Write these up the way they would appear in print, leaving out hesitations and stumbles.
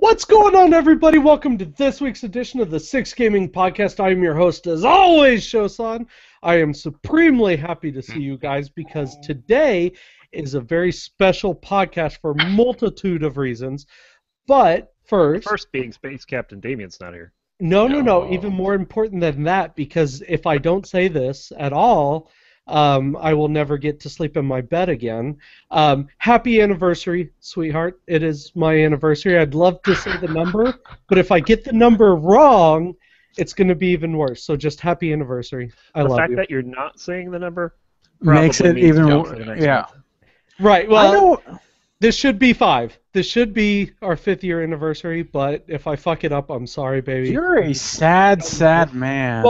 What's going on, everybody? Welcome to this week's edition of the Six Gaming Podcast. I am your host, as always, Shosan. I am supremely happy to see you guys because today is a very special podcast for a multitude of reasons. But first... The first being Space Captain Damien's not here. No. Even more important than that, because if I don't say this at all... I will never get to sleep in my bed again. Happy anniversary, sweetheart. It is my anniversary. I'd love to say the number, but if I get the number wrong, it's going to be even worse. So just happy anniversary. I love you. The fact that you're not saying the number makes it even worse. Yeah. Right. Well, this should be 5. This should be our 5th year anniversary, but if I fuck it up, I'm sorry, baby. You're a sad, sad man.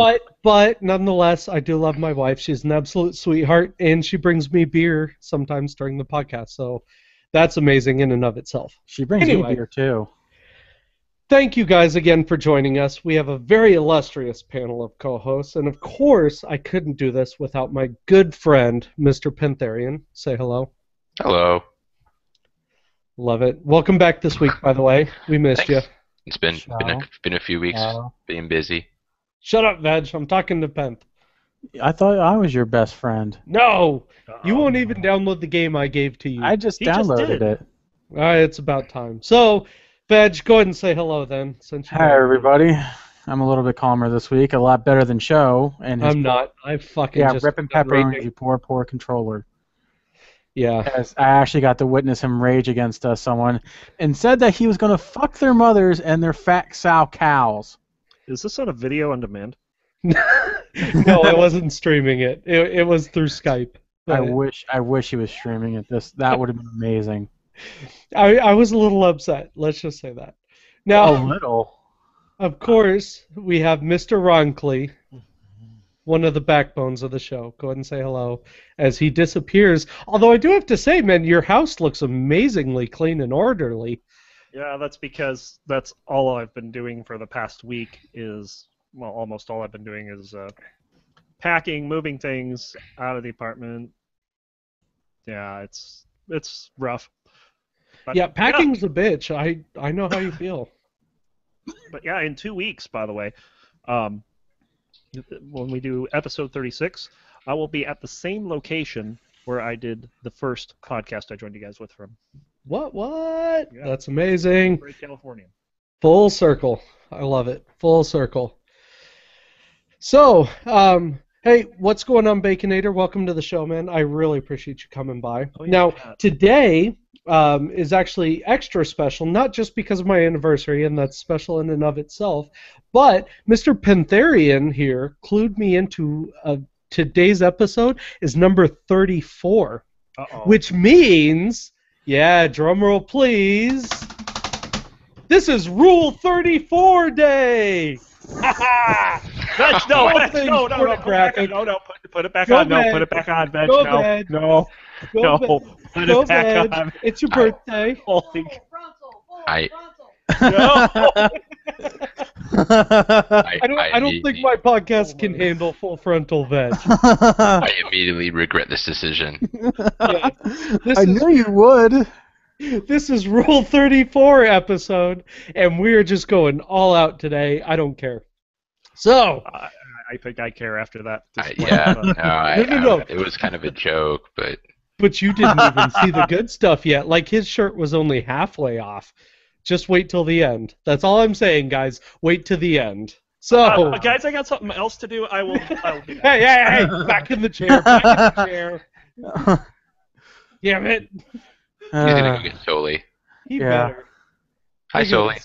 But nonetheless, I do love my wife. She's an absolute sweetheart, and she brings me beer sometimes during the podcast, so that's amazing in and of itself. She brings me beer, too. Thank you guys again for joining us. We have a very illustrious panel of co-hosts, and of course, I couldn't do this without my good friend, Mr. Pentherian. Say hello. Hello. Love it. Welcome back this week, by the way. We missed you. It's been a few weeks being busy. Shut up, Veg. I'm talking to Penth. I thought I was your best friend. No! You won't even download the game I gave to you. I just downloaded it. It's about time. So, Veg, go ahead and say hello then. Hi, everybody. I'm a little bit calmer this week. A lot better than Show. And I'm not. I fucking just... ripping pepperoni, you poor controller. Yeah. As I actually got to witness him rage against someone and said that he was going to fuck their mothers and their fat sow cows. Is this on a video on demand? No, I wasn't streaming it. It was through Skype. I wish he was streaming it. That would have been amazing. I was a little upset. Let's just say that. Now, a little. Of course, we have Mr. Ronckley, one of the backbones of the show. Go ahead and say hello as he disappears. Although I do have to say, man, your house looks amazingly clean and orderly. Yeah, that's because that's all I've been doing for the past week almost all I've been doing is packing, moving things out of the apartment. Yeah, it's rough. But, yeah, packing's a bitch. I know how you feel. But yeah, in 2 weeks, by the way, when we do episode 36, I will be at the same location where I did the first podcast I joined you guys with from. What? Yeah. That's amazing. Great California. Full circle. I love it. Full circle. So, hey, what's going on, Baconator? Welcome to the show, man. I really appreciate you coming by. Oh, yeah. Now, today is actually extra special, not just because of my anniversary, and that's special in and of itself, but Mr. Pentherian here clued me into today's episode is number 34, which means, yeah, drum roll please, this is Rule 34 Day! Veg, no, put it back on. No, put it back on, Veg. No. Put it back on. It's your birthday. I don't think my podcast can handle full frontal veg. I immediately regret this decision. Yeah. I knew you would. This is Rule 34 episode, and we're just going all out today. I don't care. So... I think I care after that. No. It was kind of a joke, but... But you didn't even see the good stuff yet. Like, his shirt was only halfway off. Just wait till the end. That's all I'm saying, guys. Wait till the end. So... guys, I got something else to do. I will do that. Hey! Back in the chair. Back in the chair. Damn it. He's gonna go get Soli. He better. Hi, Soli.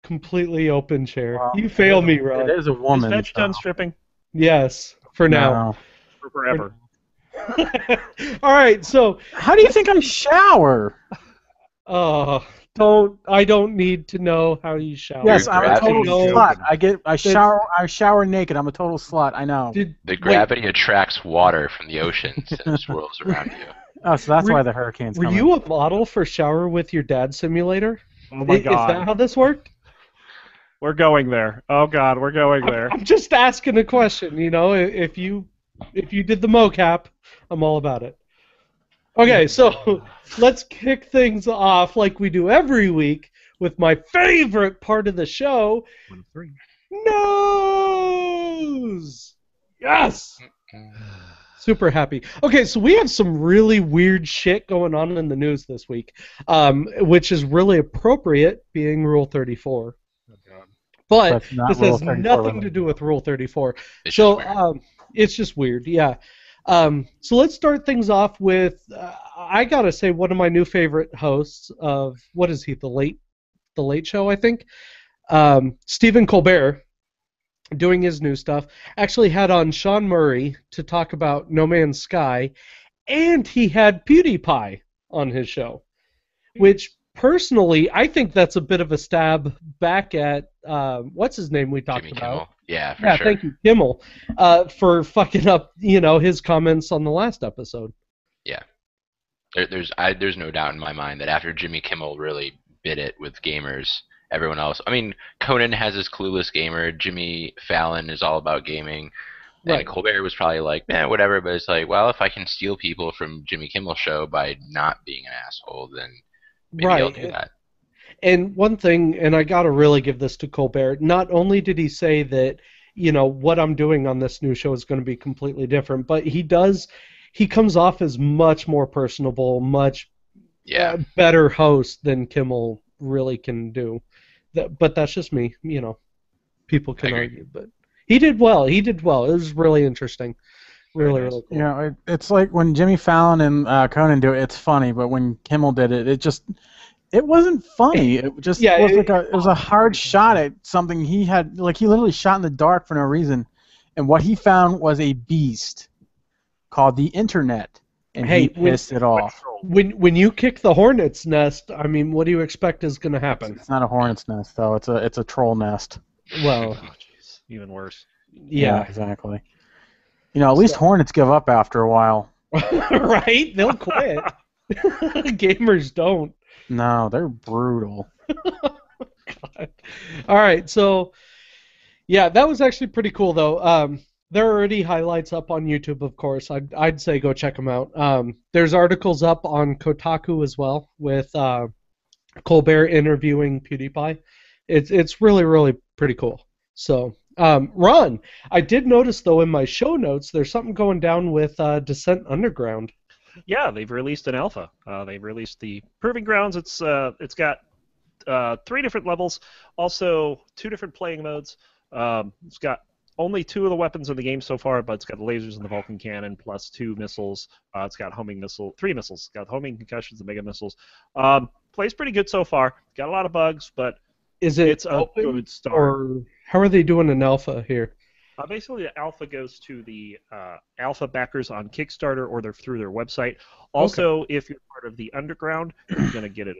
Completely open chair. Well, you fail me, Rob. It is a woman. Is Veg done stripping? Yes, for now. No. For forever. All right, so how do you think I shower? I don't need to know how you shower. Yes, I'm a total slut. I shower naked. I'm a total slut. I know. The gravity attracts water from the oceans and swirls around you. Oh, so that's why the hurricanes come. Were you a model for Shower with Your Dad Simulator? Oh my God. Is that how this worked? We're going there. Oh God, we're going there. I'm just asking a question. You know, if you did the mocap, I'm all about it. Okay, so let's kick things off like we do every week with my favorite part of the show, 1 of 3. news. Yes. Super happy. Okay, so we have some really weird shit going on in the news this week, which is really appropriate, being Rule 34. Oh, God. But That's not this Rule has 34 nothing to related. do with Rule 34. It's So just weird. it's just weird, yeah. So let's start things off with, I gotta say, one of my new favorite hosts of, what is he, The Late Show, I think? Stephen Colbert, doing his new stuff, actually had on Sean Murray to talk about No Man's Sky, and he had PewDiePie on his show, which personally I think that's a bit of a stab back at what's his name we talked Jimmy about. Kimmel. Yeah, for Yeah, sure. thank you, Kimmel, for fucking up, his comments on the last episode. Yeah. There's no doubt in my mind that after Jimmy Kimmel really bit it with gamers, everyone else. I mean, Conan has his Clueless Gamer. Jimmy Fallon is all about gaming. And Right. Colbert was probably like, whatever. But it's like, well, if I can steal people from Jimmy Kimmel's show by not being an asshole, then maybe I'll do Right. that. And one thing, and I gotta really give this to Colbert, not only did he say that, what I'm doing on this new show is going to be completely different, but he comes off as much more personable, much Yeah. better host than Kimmel really can do. But that's just me, People can Agreed. argue, but he did well. He did well. It was really interesting. Really, Very nice. really cool. You know, it's like when Jimmy Fallon and Conan do it, it's funny, but when Kimmel did it, it wasn't funny. It just Yeah, was it was a hard shot at something he had. Like he literally shot in the dark for no reason, and what he found was a beast called the internet, and Hey, he pissed it off. When you kick the hornet's nest, I mean, what do you expect is going to happen? It's not a hornet's nest though. It's a troll nest. Well, Oh, jeez. Even worse. yeah. Exactly. At least hornets give up after a while. Right? They'll quit. Gamers don't. No, they're brutal. All right, so yeah, that was actually pretty cool though. There are already highlights up on YouTube, of course. I'd say go check them out. There's articles up on Kotaku as well with Colbert interviewing PewDiePie. It's really, really pretty cool. So, Ron, I did notice though in my show notes there's something going down with Descent Underground. Yeah, they've released an alpha. They've released the Proving Grounds. It's got 3 different levels, also 2 different playing modes. It's got only 2 of the weapons in the game so far, but it's got the lasers and the Vulcan cannon plus 2 missiles. It's got 3 missiles. It's got homing concussions and mega missiles. Plays pretty good so far. Got a lot of bugs, but Is it it's a open, good start. or how are they doing an alpha here? Basically, the alpha goes to the alpha backers on Kickstarter or through their website. Also, if you're part of the Underground, you're going to get it,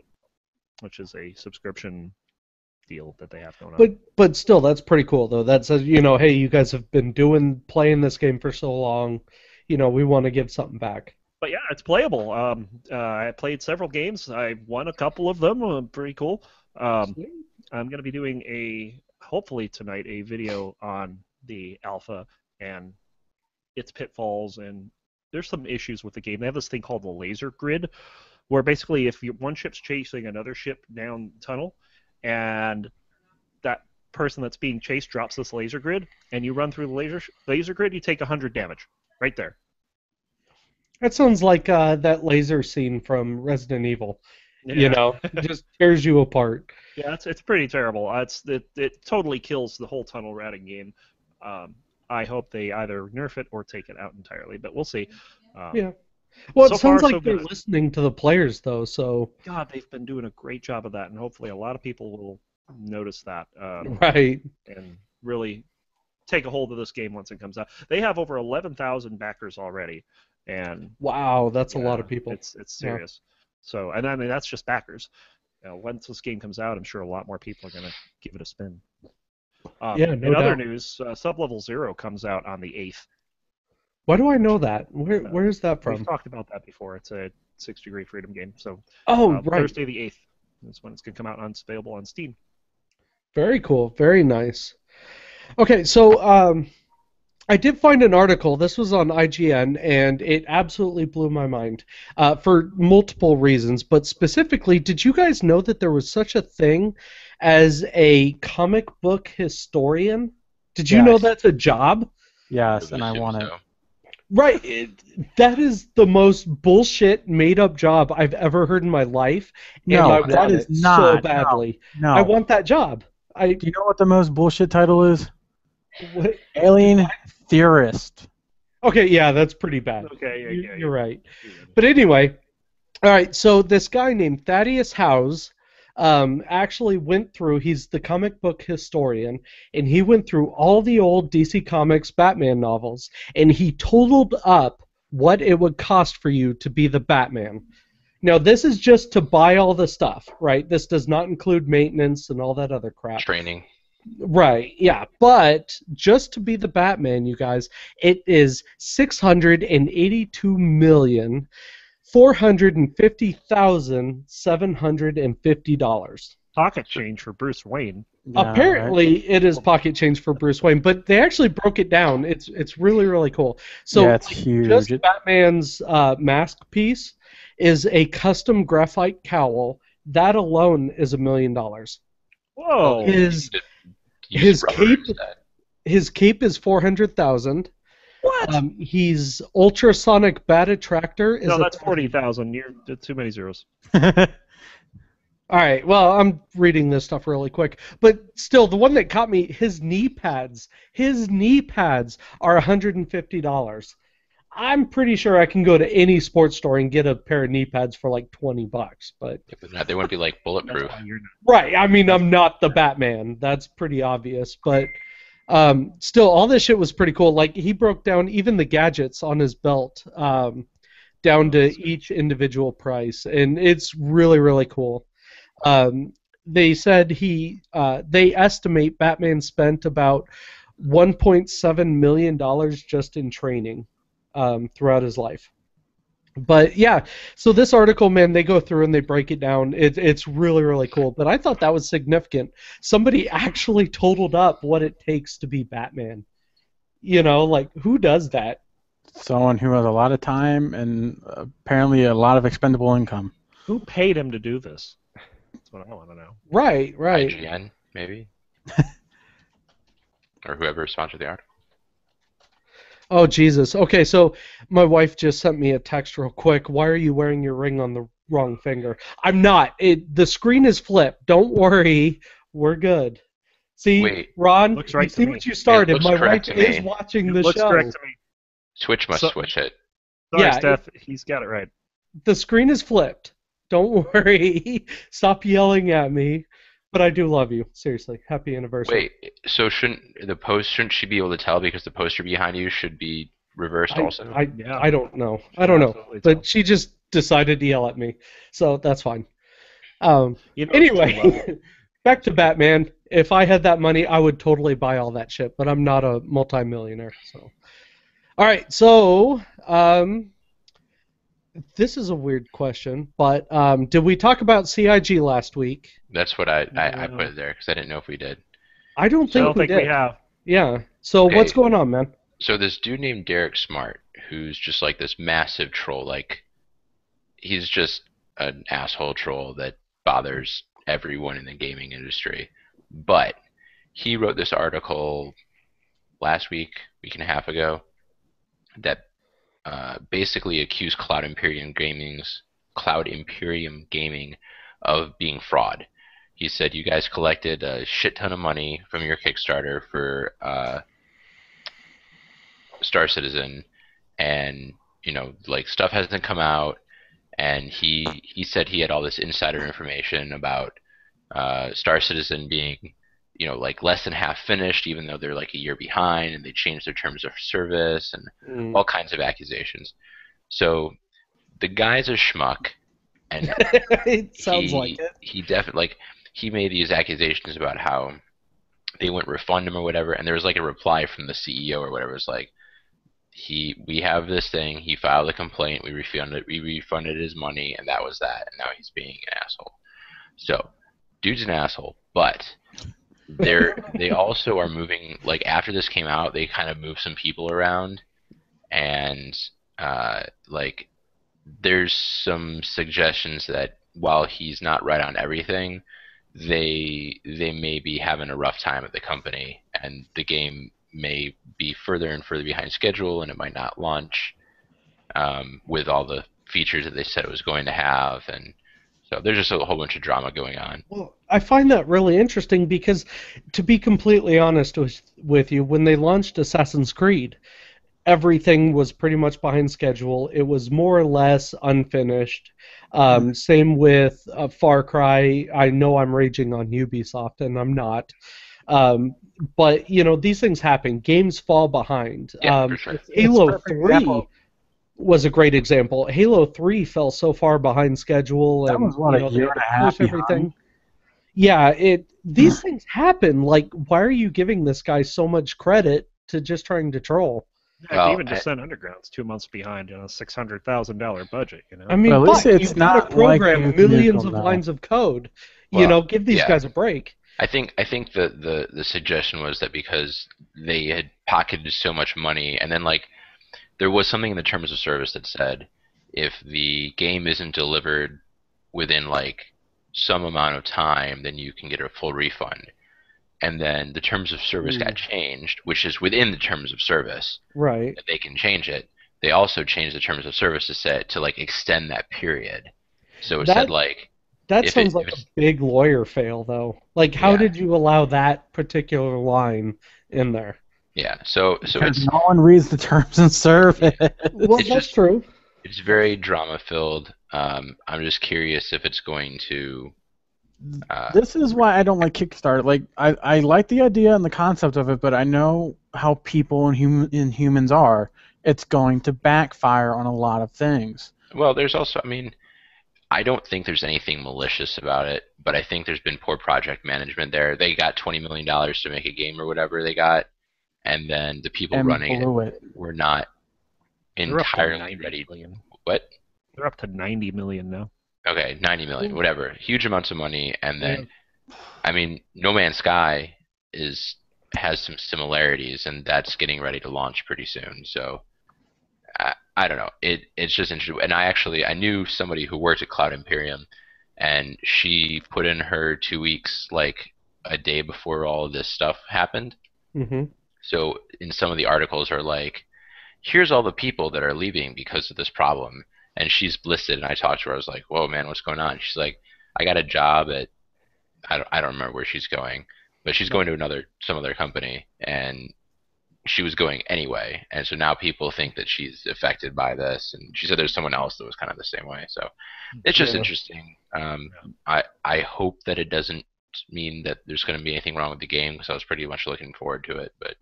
which is a subscription deal that they have going on. But still, that's pretty cool though. That says, hey, you guys have been playing this game for so long. We want to give something back. But yeah, it's playable. I played several games. I won a couple of them. Pretty cool. I'm going to be doing hopefully tonight, a video on the alpha and its pitfalls, and there's some issues with the game. They have this thing called the laser grid, where basically if one ship's chasing another ship down the tunnel, and that person that's being chased drops this laser grid, and you run through the laser grid, you take 100 damage right there. That sounds like that laser scene from Resident Evil. Yeah. It just tears you apart. Yeah, it's pretty terrible. It totally kills the whole tunnel routing game. I hope they either nerf it or take it out entirely, but we'll see. Yeah. Well, so it sounds far, like so they're good. listening to the players, though. So God, they've been doing a great job of that, and hopefully a lot of people will notice that right. and really take a hold of this game once it comes out. They have over 11,000 backers already, and Wow, that's a lot of people. It's serious. So, and I mean that's just backers. Once this game comes out, I'm sure a lot more people are going to give it a spin. Yeah, no in other doubt. news, Sublevel Zero comes out on the 8th. Why do I know that? Where is that We've from? talked about that before. It's a 6 Degree Freedom game. So Oh, right. Thursday the 8th is when it's going to come out available on Steam. Very cool. Very nice. Okay, so I did find an article. This was on IGN, and it absolutely blew my mind for multiple reasons. But specifically, did you guys know that there was such a thing as a comic book historian? Did you know Yes. that's a job? Yes, would and I assume want it. so. Right. That is the most bullshit made up job I've ever heard in my life, and I No, that want is it so not. badly. No. I want that job. I Do you know what the most bullshit title is? what, Alien theorist. okay, yeah, that's pretty bad. Okay, You're right. But anyway, all right, so this guy named Thaddeus Howes actually went through, he's the comic book historian, and he went through all the old DC Comics Batman novels, and he totaled up what it would cost for you to be the Batman. Now, this is just to buy all the stuff, right? This does not include maintenance and all that other crap. Training. Right, yeah, but just to be the Batman, you guys, it is $682,450,750. Pocket change for Bruce Wayne. Yeah, right. Apparently, it is pocket change for Bruce Wayne, but they actually broke it down. It's really really cool. So Yeah, it's huge. just Batman's mask piece is a custom graphite cowl. That alone is $1 million. Whoa! His Use his rubber cape instead. his cape is 400,000. What? He's ultrasonic bat attractor is No, a that's 40,000. You're too many zeros. All right, well, I'm reading this stuff really quick, but still, the one that caught me, his knee pads are $150. I'm pretty sure I can go to any sports store and get a pair of knee pads for like $20, but Yeah, but they wouldn't be like That's bulletproof. why you're not. right. I mean, I'm not the Batman. That's pretty obvious, but still, all this shit was pretty cool. Like he broke down even the gadgets on his belt down to each individual price, and it's really really cool. They said they estimate Batman spent about $1.7 million just in training throughout his life. But yeah, so this article, man, they go through and they break it down. It's really really cool. But I thought that was significant. Somebody actually totaled up what it takes to be Batman. You know, like who does that? Someone who has a lot of time and apparently a lot of expendable income. Who paid him to do this? That's what I want to know. Right, right. IGN, maybe? Or whoever sponsored the article. Oh Jesus. Okay, so my wife just sent me a text real quick. Why are you wearing your ring on the wrong finger? I'm not. The screen is flipped. Don't worry. We're good. See, Wait. Ron, Looks right you to see me. what you started. looks My wife correct to is me. watching It the looks show. correct to me. Twitch must So- switch it. Sorry, Yeah, Steph. He's got it right. The screen is flipped. Don't worry. Stop yelling at me. But I do love you. Seriously. Happy anniversary. Wait, so shouldn't she be able to tell because the poster behind you should be reversed also? Yeah. I don't know. I don't know. Absolutely tell. But she just decided to yell at me. So that's fine. You know it's true love. Anyway, back to Batman. If I had that money, I would totally buy all that shit, but I'm not a multimillionaire. So, all right. So, this is a weird question, but did we talk about CIG last week? That's what I No. put it there because I didn't know if we did. I don't I think don't think did. we have. Yeah. So Okay. what's going on, man? So this dude named Derek Smart, who's just like this massive troll, like he's just an asshole troll that bothers everyone in the gaming industry. But he wrote this article last week and a half ago, that basically accused Cloud Imperium Gaming of being fraud. He said you guys collected a shit ton of money from your Kickstarter for Star Citizen, and like stuff hasn't come out, and he said he had all this insider information about Star Citizen being like less than half finished, even though they're like a year behind, and they changed their terms of service and all kinds of accusations. So the guy's a schmuck, and It sounds like it. he definitely he made these accusations about how they wouldn't refund him or whatever, and there was like a reply from the CEO or whatever. It's like we have this thing, he filed a complaint, we refunded his money, and that was that, and now he's being an asshole. So dude's an asshole, but they also are moving, like after this came out, they kind of moved some people around, and like there's some suggestions that while he's not right on everything, they may be having a rough time at the company, and the game may be further and further behind schedule, and it might not launch with all the features that they said it was going to have, and so there's just a whole bunch of drama going on. Well, I find that really interesting because, to be completely honest with you, when they launched Assassin's Creed, everything was pretty much behind schedule. It was more or less unfinished. Same with Far Cry. I know I'm raging on Ubisoft, and I'm not. But, you know, these things happen. Games fall behind. Yeah, for sure. Halo It's a perfect 3 example. was a great example. Halo 3 fell so far behind schedule. That And, was, what, you know, a they year had and a to half push everything. Yeah, these things happen. Like, why are you giving this guy so much credit to just trying to troll? Heck, Well, even Descent Underground's 2 months behind on a $600,000 budget. You know. I mean, But at least but it's you've got not to program like millions Nukem, of though. lines of code. You Well, know, give these yeah. guys a break. I think the suggestion was that because they had pocketed so much money, and then like there was something in the terms of service that said if the game isn't delivered within like some amount of time, then you can get a full refund. And then the terms of service got changed, which is within the terms of service. Right. That they can change it. They also changed the terms of service to like extend that period. So it said like That if sounds it- like if a it's- big lawyer fail, though. Like, how Yeah. did you allow that particular line in there? yeah. So Because it's no one reads the terms and service. Well, It's that's just- true. it's very drama filled. I'm just curious if it's going to. This is why I don't like Kickstarter. Like, I like the idea and the concept of it, but I know how people and humans are. It's going to backfire on a lot of things. Well, there's also, I mean, I don't think there's anything malicious about it, but I think there's been poor project management there. They got $20 million to make a game or whatever they got, and then the people And running blew it. were not They're up to entirely 90 ready. million. What? They're up to 90 million now. Okay, 90 million, whatever. Huge amounts of money, and then, I mean, No Man's Sky has some similarities, and that's getting ready to launch pretty soon. So, I don't know. It's just interesting. And I knew somebody who worked at Cloud Imperium, and she put in her 2 weeks like a day before all of this stuff happened. Mm-hmm. So in some of the articles are like, here's all the people that are leaving because of this problem. And she's listed, and I talked to her. I was like, whoa, man, what's going on? She's like, I got a job at, I don't remember where she's going, but she's going to some other company, and she was going anyway. And so now people think that she's affected by this. And she said there's someone else that was kind of the same way. So it's just interesting. I hope that it doesn't mean that there's going to be anything wrong with the game, because I was pretty much looking forward to it. But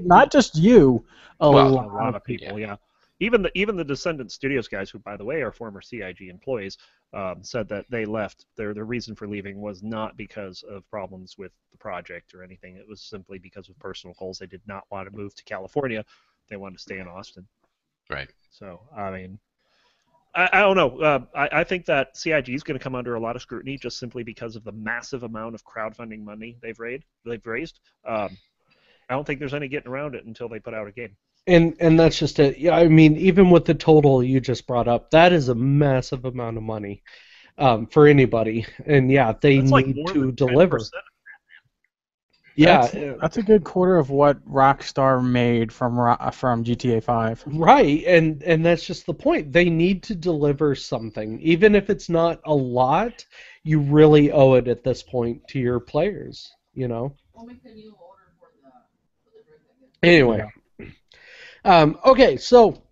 Not just you. A Well, lot A lot of people, yeah. yeah. Even the Descendant Studios guys, who by the way are former CIG employees, said that they left. Their reason for leaving was not because of problems with the project or anything. It was simply because of personal goals. They did not want to move to California. They wanted to stay in Austin. right. So I mean, I don't know. I think that CIG is going to come under a lot of scrutiny just simply because of the massive amount of crowdfunding money they've raised. I don't think there's any getting around it until they put out a game. And that's just it. Yeah, I mean, even with the total you just brought up, that is a massive amount of money for anybody. And yeah, they That's like need more to than deliver. 10%. Yeah, That's a good quarter of what Rockstar made from GTA 5. right. And that's just the point. They need to deliver something, even if it's not a lot. You really owe it at this point to your players. You know. Anyway. Okay, so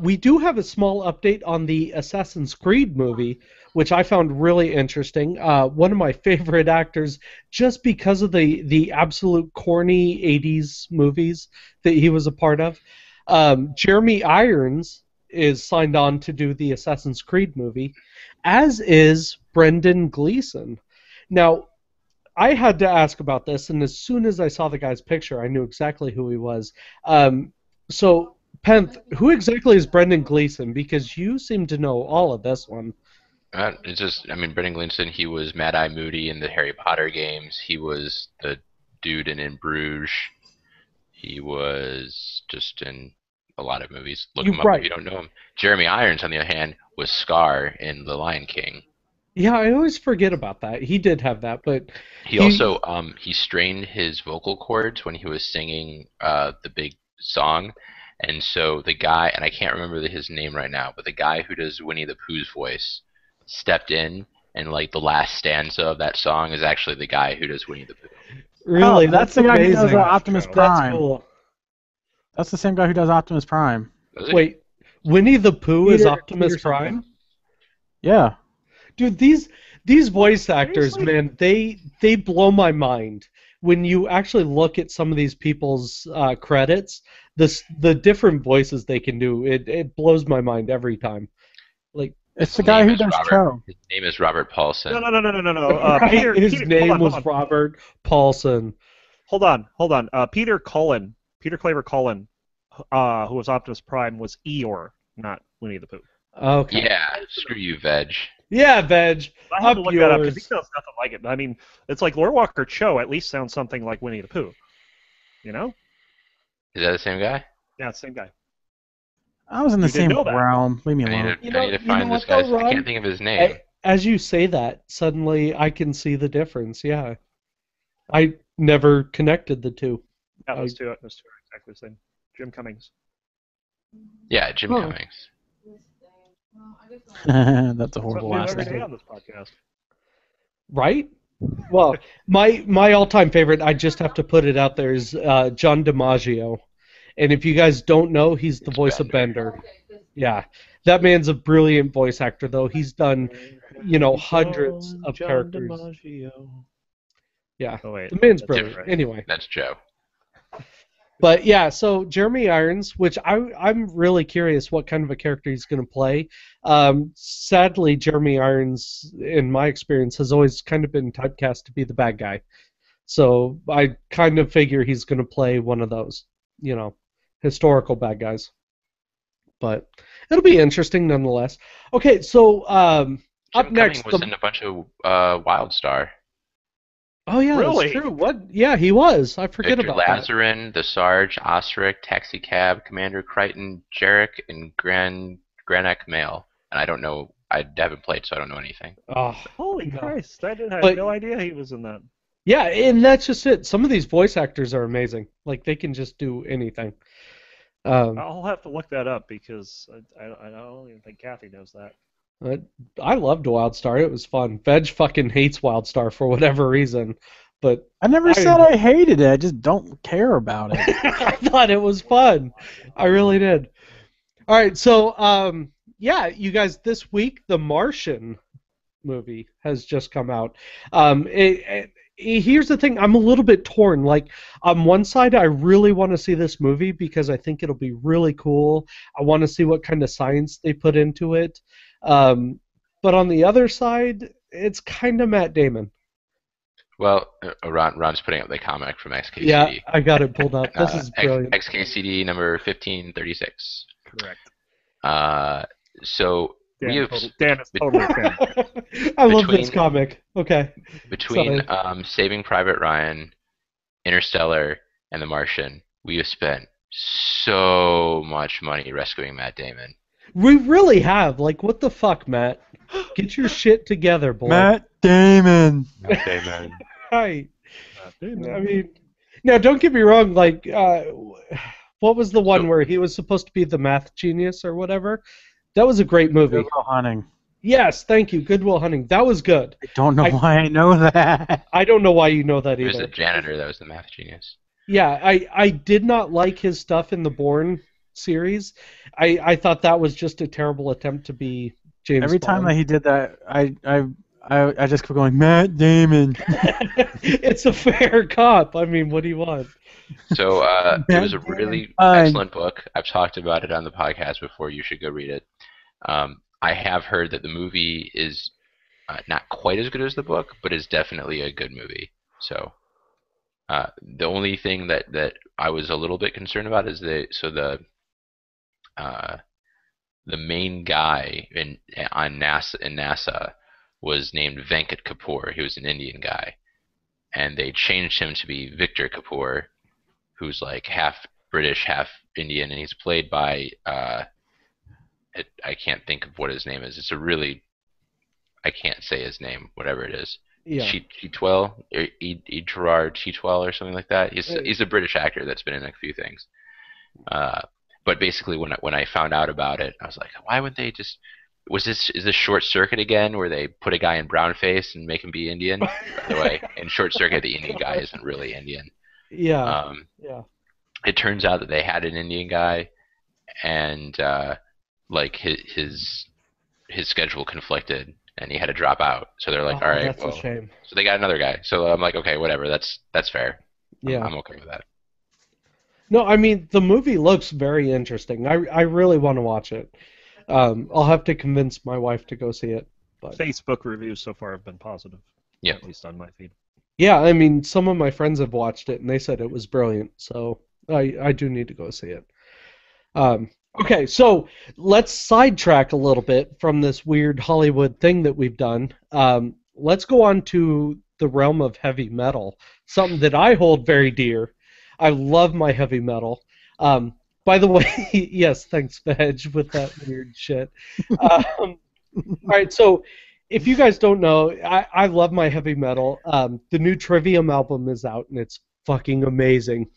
we do have a small update on the Assassin's Creed movie, which I found really interesting. One of my favorite actors, just because of the absolute corny 80s movies that he was a part of. Jeremy Irons is signed on to do the Assassin's Creed movie, as is Brendan Gleeson. Now, I had to ask about this, and as soon as I saw the guy's picture, I knew exactly who he was. So, Penth, who exactly is Brendan Gleeson? Because you seem to know all of this one. It's just, I mean, Brendan Gleeson, he was Mad Eye Moody in the Harry Potter games. He was the dude in Bruges. He was just in a lot of movies. Look You're him up if right. you don't know him. Jeremy Irons, on the other hand, was Scar in The Lion King. Yeah, I always forget about that. He did have that, but He also he strained his vocal cords when he was singing the big song, and so the guy, and I can't remember his name right now, but the guy who does Winnie the Pooh's voice stepped in, and like the last stanza of that song is actually the guy who does Winnie the Pooh. really, Oh, that's the guy who does amazing. Optimus That's Prime. That's cool. That's the same guy who does Optimus Prime. Was it? Wait, Winnie the Pooh is Peter- Optimus Peter something. Prime? Yeah. Dude, these voice actors, Seriously? man, they blow my mind. When you actually look at some of these people's credits, the different voices they can do, it blows my mind every time. Like, It's the guy name who is does Robert. Cho. His name is Robert Paulson. No. right? His Peter, name hold was on. Robert Paulson. Hold on. Peter Claver Cullen, who was Optimus Prime, was Eeyore, not Winnie the Pooh. Okay. Yeah, screw you, Veg. Yeah, Veg. I have to Up look that up because he yours. sounds nothing like it. I mean, it's like Lord Walker Cho at least sounds something like Winnie the Pooh. You know? Is that the same guy? Yeah, same guy. I was in the You didn't same know that. realm. Leave me I need alone. to, You know- I need to you know find this what though, guy's. I Ron? can't think of his name. As you say that, suddenly I can see the difference. Yeah. I never connected the two. Yeah, those two are exactly the same. Jim Cummings. Yeah, Jim Oh. Cummings. That's a horrible Something new last every day name. on this podcast. Right? Well, my all-time favorite, I just have to put it out there, is John DiMaggio. And if you guys don't know, he's the It's voice of Bender. Yeah. That man's a brilliant voice actor, though. He's done, hundreds of characters. Yeah. Oh wait. The man's that's brilliant. different. Anyway. That's Joe. But yeah, so Jeremy Irons, which I'm really curious what kind of a character he's going to play. Sadly, Jeremy Irons, in my experience, has always kind of been typecast to be the bad guy. So I kind of figure he's going to play one of those, historical bad guys. But it'll be interesting nonetheless. Okay, so up Jim next. Cummings was in a bunch of WildStar. Oh yeah, Really? that's true. What? Yeah, he was. I forget Victor about that. Lazarin, the Sarge, Osric, Taxi Cab, Commander Crichton, Jarek, and Granek Mail. And I don't know. I haven't played, so I don't know anything. Oh, Holy no. Christ! I had But- no idea he was in that. Yeah, and that's just it. Some of these voice actors are amazing. Like they can just do anything. I'll have to look that up because I don't even think Kathy knows that. I loved WildStar. It was fun. Veg fucking hates WildStar for whatever reason, but I never said I hated it. I just don't care about it. I thought it was fun. I really did. All right, so yeah, you guys, this week the Martian movie has just come out. Here's the thing, I'm a little bit torn. Like, on one side, I really want to see this movie because I think it'll be really cool. I want to see what kind of science they put into it. But on the other side, it's kind of Matt Damon. Well, Ron's putting up the comic from XKCD. Yeah, I got it pulled up. This is brilliant. XKCD number 1536. Correct. So we have Dan is totally a fan. I love this Between- comic. Okay. between Saving Private Ryan, Interstellar, and The Martian, we have spent so much money rescuing Matt Damon. We really have. Like, what the fuck, Matt? Get your shit together, boy. Matt Damon. Matt Damon. Right. I mean, now don't get me wrong. Like, what was the one where he was supposed to be the math genius or whatever? That was a great movie. Good Will Hunting. Yes, thank you. Good Will Hunting. That was good. I don't know why I know that. I don't know why you know that He was either. the janitor that was the math genius. Yeah, I did not like his stuff in the Bourne series. I thought that was just a terrible attempt to be James Every time that Bond. he did that, I just kept going, Matt Damon. It's a fair cop. I mean, what do you want? So it was a really Fine. excellent book. I've talked about it on the podcast before. You should go read it. I have heard that the movie is not quite as good as the book, but is definitely a good movie. So the only thing that I was a little bit concerned about is the the main guy on NASA was named Venkat Kapoor. He was an Indian guy, and they changed him to be Victor Kapoor, who's like half British, half Indian, and he's played by I can't think of what his name is. I can't say his name, whatever it is. Yeah. Chitwell, Gerard Chitwell or something like that. He's a British actor that's been in a few things. But basically, when I found out about it, I was like, why would they just? Is this Short Circuit again, where they put a guy in brownface and make him be Indian? By the way, in Short Circuit, the Indian guy isn't really Indian. Yeah. Yeah. It turns out that they had an Indian guy, and like his schedule conflicted, and he had to drop out. So they're like, all right, that's a shame. So they got another guy. So I'm like, okay, whatever. That's fair. Yeah. I'm okay with that. No, I mean the movie looks very interesting. I really want to watch it. I'll have to convince my wife to go see it. But Facebook reviews so far have been positive. Yeah. At least on my feed. yeah, I mean some of my friends have watched it and they said it was brilliant. So I do need to go see it. Okay, so let's sidetrack a little bit from this weird Hollywood thing that we've done. Let's go on to the realm of heavy metal, something that I hold very dear. I love my heavy metal. By the way, yes, thanks, Veg, with that weird shit. All right, so if you guys don't know, I love my heavy metal. The new Trivium album is out, and it's fucking amazing.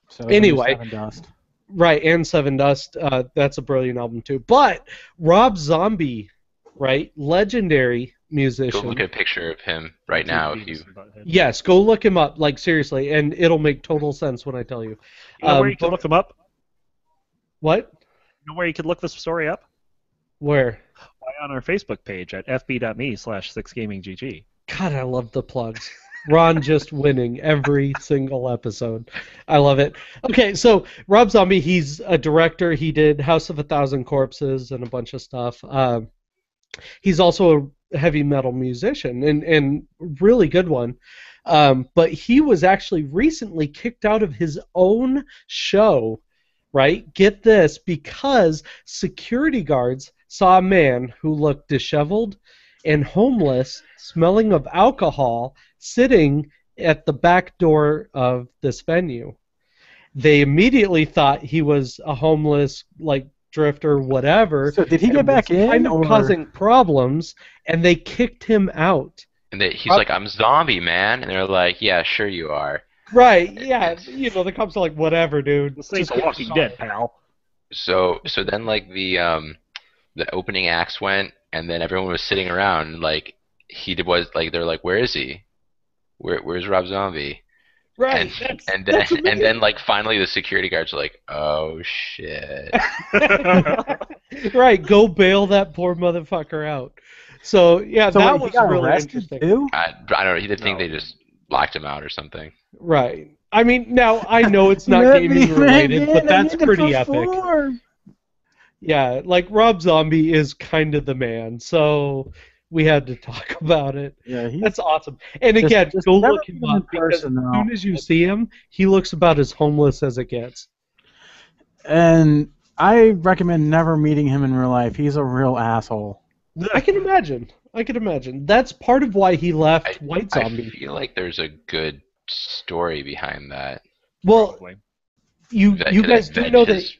So Anyway. Sevendust. Right, and Sevendust, that's a brilliant album too. But Rob Zombie, right, legendary musician. Go look at a picture of him right now. If you Yes, go look him up, like seriously, and it'll make total sense when I tell you. You know where you can look them up? What? You know where you can look this story up? Where? Why, on our Facebook page at fb.me/6gaminggg. God, I love the plugs. Ron just winning every single episode. I love it. Okay, so Rob Zombie, he's a director. He did House of a Thousand Corpses and a bunch of stuff. He's also a heavy metal musician and really good one. But he was actually recently kicked out of his own show, right? Get this, because security guards saw a man who looked disheveled and homeless, smelling of alcohol, sitting at the back door of this venue. They immediately thought he was a homeless, like, drifter, whatever. So did he get back in? Kind of causing problems, and they kicked him out. And he's like, I'm Zombie, man. And they're like, yeah, sure you are. Right, yeah. You know, the cops are like, whatever, dude. This ain't The Walking Dead, pal. So then, like, the opening acts went, and then everyone was sitting around, like, they're like, where is he? Where's Rob Zombie? Right. And then like finally the security guards are like, oh shit. Right, go bail that poor motherfucker out. So yeah, So that wait, he was got really arrested interesting. too? I don't know. He did think they just locked him out or something. Right. I mean, now I know it's not gaming related, but that's pretty epic. Yeah, like Rob Zombie is kind of the man, so we had to talk about it. Yeah, That's awesome. And again, just go never look him meet him in up because person, as though. soon as you see him, he looks about as homeless as it gets. And I recommend never meeting him in real life. He's a real asshole. I can imagine. That's part of why he left White Zombie. I feel like there's a good story behind that. Well, Probably. you guys do know that his-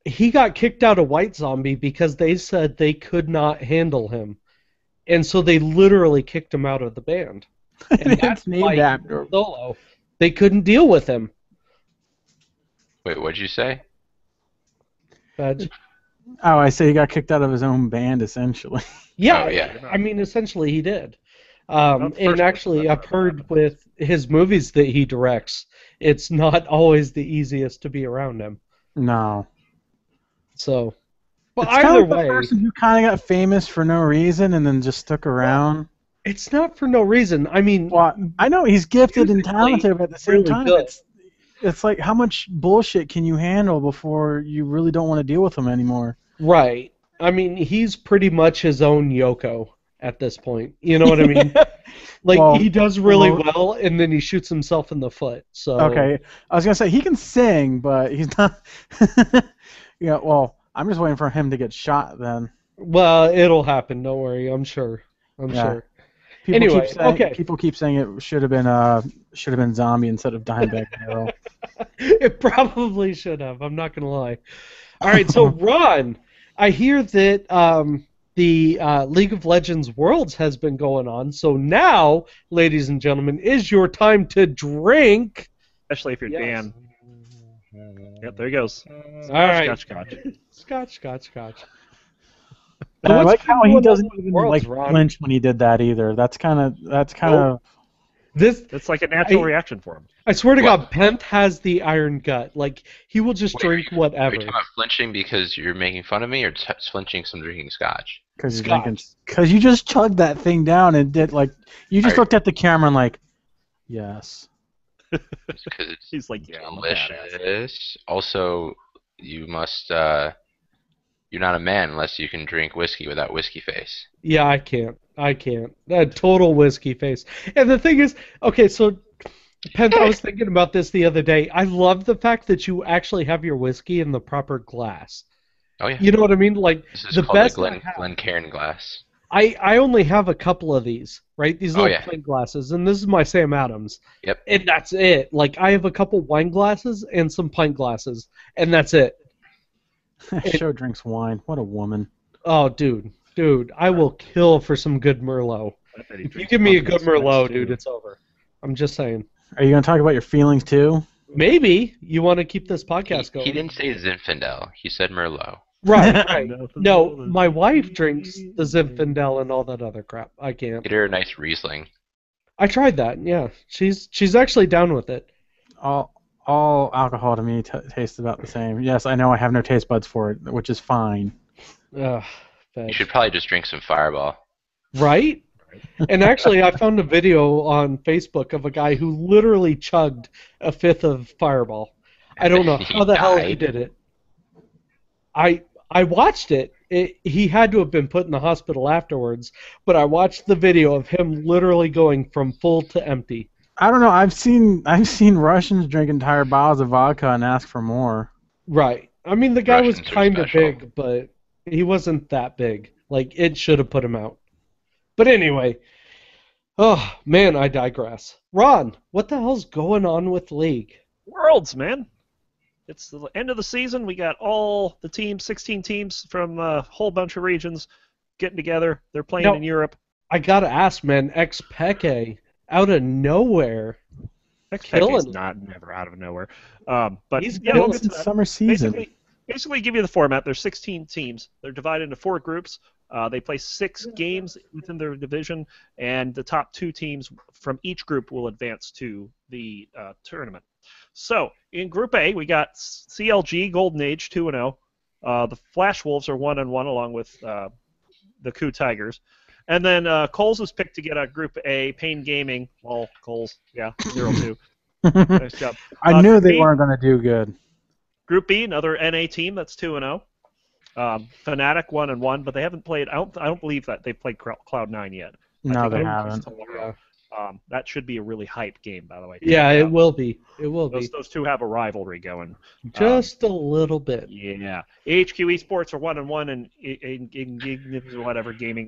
he got kicked out of White Zombie because they said they could not handle him. And so they literally kicked him out of the band. And It's named after him. solo. They couldn't deal with him. Wait, what'd you say? Badge. Oh, I say he got kicked out of his own band, essentially. Yeah, Oh, yeah. I mean, essentially he did. Not the And first actually, person I've heard with his movies that he directs, it's not always the easiest to be around him. No. So, but It's kind either of like the way, person who kind of got famous for no reason and then just stuck around. it's not for no reason. I mean, Well, I know he's gifted and Musically, talented, but at the same really time, good. it's like how much bullshit can you handle before you really don't want to deal with him anymore? right. I mean, he's pretty much his own Yoko at this point. You know what I mean? Like, Well, he does really well- well, and then he shoots himself in the foot. So Okay, I was gonna say he can sing, but he's not. Yeah, well, I'm just waiting for him to get shot. Then Well, it'll happen. Don't worry. I'm sure. I'm Yeah. sure. people Anyway, keep saying okay. people keep saying it should have been Zombie instead of Dimebag Darrell. It probably should have. I'm not gonna lie. All right, so Ron, I hear that the League of Legends Worlds has been going on. So now, ladies and gentlemen, is your time to drink. Especially if you're Yes. Dan. Yep, there he goes. All right. Scotch. Scotch. And I what's like been how going he on doesn't with even Worlds, like Ron? flinch when he did that either. That's kind of This, It's like a natural I- reaction for him. I swear to What? God, Penth has the iron gut. Like he will just Wait, drink Are whatever. you talking about flinching because you're making fun of me, or flinching some drinking scotch? because you're Scotch. drinking. Because you just chugged that thing down and did like you just Alright. looked at the camera and like, yes. Because it's He's like, yeah, I'm a badass. delicious. Also, you must. You're not a man unless you can drink whiskey without whiskey face. Yeah, I can't. A total whiskey face. And the thing is, okay, so Penth, I was thinking about this the other day. I love the fact that you actually have your whiskey in the proper glass. Oh yeah. You know what I mean? Like This is the called best the I have. Glencairn glass. I only have a couple of these, right? These Oh, little yeah. plain glasses, and this is my Sam Adams. Yep. And that's it. Like I have a couple wine glasses and some pint glasses, and that's it. Show drinks wine. What a woman. Oh, dude, I will kill for some good Merlot. I bet he If you drinks give me a pumpkin good Merlot, spice, too. dude, it's over. I'm just saying. Are you gonna talk about your feelings too? Maybe you want to keep this podcast going. He didn't say Zinfandel. He said Merlot. Right, right. Nothing No, more than- my wife drinks the Zinfandel and all that other crap. I can't. Get her a nice Riesling. I tried that. Yeah, she's actually down with it. All alcohol to me tastes about the same. Yes, I know I have no taste buds for it, which is fine. Ugh, You veg. should probably just drink some Fireball. Right? And actually, I found a video on Facebook of a guy who literally chugged a fifth of Fireball. I don't know He how the hell he died. did it. I watched it. He had to have been put in the hospital afterwards, but I watched the video of him literally going from full to empty. I don't know. I've seen Russians drink entire bottles of vodka and ask for more. Right. I mean, the guy was Russians are kind of special. big, but he wasn't that big. Like, it should have put him out. But anyway, oh, man, I digress. Ron, what the hell's going on with League? Worlds, man. It's the end of the season. We got all the teams, 16 teams from a whole bunch of regions getting together. They're playing No. in Europe. I gotta ask, man, X-Peke, out of nowhere. Killing X-Pac is it. not never out of nowhere. But He's yeah, killing we'll it. get to that. Summer season. Basically give you the format. There's 16 teams. They're divided into 4 groups. They play 6 games within their division, and the top 2 teams from each group will advance to the tournament. So in Group A, we got CLG Golden Age 2-0. The Flash Wolves are 1-1 along with the Coup Tigers. And then Coles was picked to get out Group A. Pain Gaming, well, Coles, yeah, 0-2. Nice job. I knew they B- weren't going to do good. Group B, another NA team that's 2-0. Fnatic 1-1, but they haven't played. I don't believe that they've played Cloud9 yet. I No, think they that's haven't. tomorrow. That should be a really hype game, by the way. Yeah, it will be. It will be. Those two have a rivalry going. Just a little bit. Yeah. HQ Esports are 1-1, and in whatever gaming,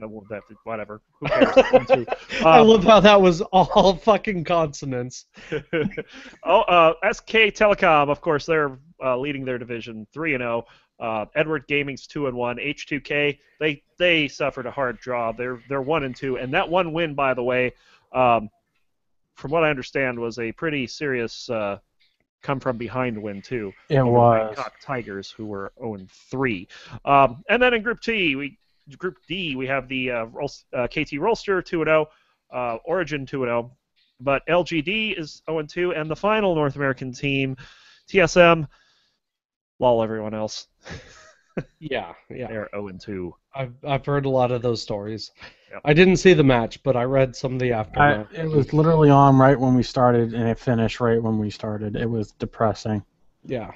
whatever. Who cares? 1-2. I love how that was all fucking consonants. SK Telecom, of course, they're leading their division 3-0. Edward Gaming's 2-1. H2K, they suffered a hard draw. They're 1-2, and that one win, by the way, from what I understand, was a pretty serious come from behind win too. It over the was. Bangkok Tigers, who were 0-3. And then in Group D, we have the KT Rolster 2-0, Origin 2-0, but LGD is 0-2, and the final North American team, TSM, lol, everyone else, Yeah. they're 0-2. I've heard a lot of those stories. Yep. I didn't see the match, but I read some of the aftermath. It was literally on right when we started, and it finished right when we started. It was depressing. Yeah.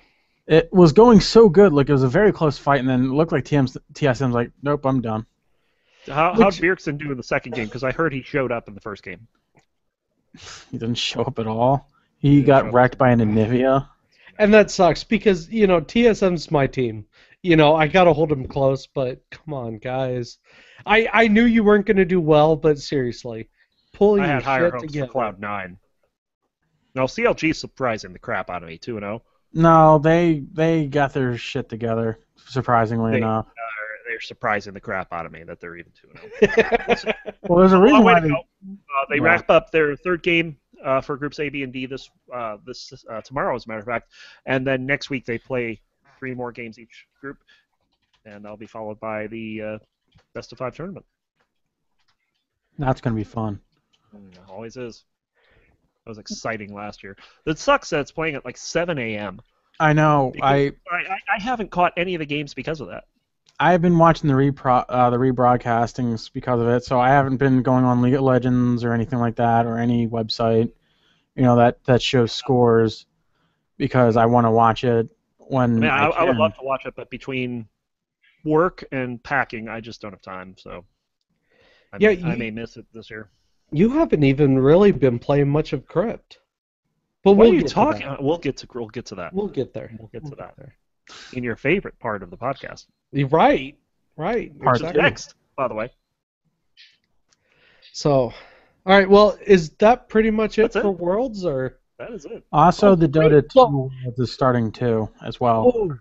It was going so good. Like, it was a very close fight, and then it looked like TSM's like, nope, I'm done. How'd Bjergsen do in the second game? Because I heard he showed up in the first game. He didn't show up at all. He got wrecked by an Anivia. And that sucks because, TSM's my team. you know, I gotta hold him close. But come on, guys, I knew you weren't gonna do well, but seriously, pull I your had higher shit hopes together. for Cloud9. No, CLG's surprising the crap out of me, 2-0. No, they got their shit together, surprisingly enough. They're surprising the crap out of me that they're even 2-0. Well, there's a reason why They Yeah. wrap up their third game for groups A, B, and D this tomorrow, as a matter of fact, and then next week they play 3 more games each group, and that'll be followed by the best of 5 tournament. That's going to be fun. Always is. That was exciting last year. It sucks that it's playing at like 7 a.m. I know. I haven't caught any of the games because of that. I've been watching the rebroadcastings because of it, so I haven't been going on League of Legends or anything like that, or any website, that shows scores, because I want to watch it when I would love to watch it, but between work and packing, I just don't have time. So I may miss it this year. You haven't even really been playing much of Crypt. But What we'll are you get to talking? that. We'll get to that. We'll get there. We'll get to that. In your favorite part of the podcast. You're right. Part Which is two. next, by the way. So, all right. Well, is that pretty much it That's it. for Worlds, or? That is it. Also, the great. Dota 2 is starting too, as well. Oh,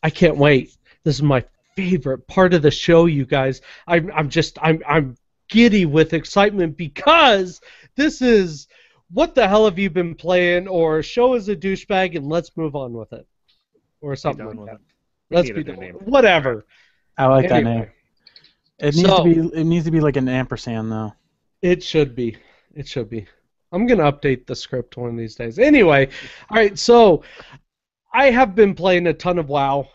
I can't wait. This is my favorite part of the show, you guys. I'm giddy with excitement because this is what the hell have you been playing, or show is a douchebag and let's move on with it, or something done like with that. it. Let's need be a new done. name. Whatever. I like that Anyway. name. It needs to be like an ampersand, though. It should be. I'm gonna update the script one of these days. Anyway, all right. So I have been playing a ton of WoW.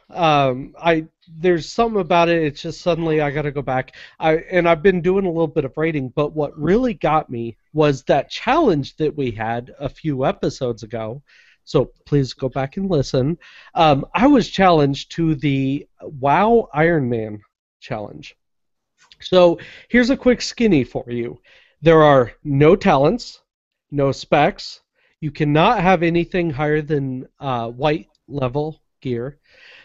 There's something about it. It's just suddenly I gotta go back. I've been doing a little bit of raiding, but what really got me was that challenge that we had a few episodes ago. So please go back and listen. I was challenged to the WoW Iron Man challenge. So here's a quick skinny for you. There are no talents, no specs. You cannot have anything higher than white level gear.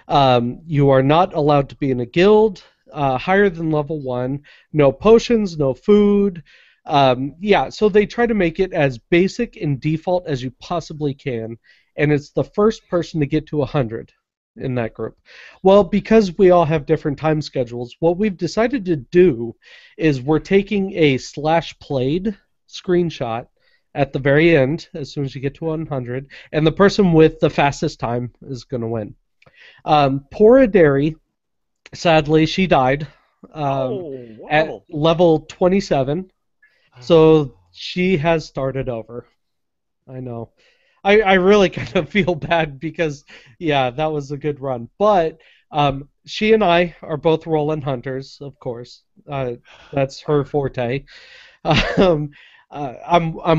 You are not allowed to be in a guild higher than level 1. No potions, no food. So they try to make it as basic and default as you possibly can, and it's the first person to get to 100 in that group. Well, because we all have different time schedules, what we've decided to do is we're taking a /played screenshot at the very end as soon as you get to 100, and the person with the fastest time is going to win. Poor Aderi, sadly, she died at level 27, so she has started over. I know. I really kind of feel bad because, yeah, that was a good run. But she and I are both rolling hunters, of course. That's her forte. I'm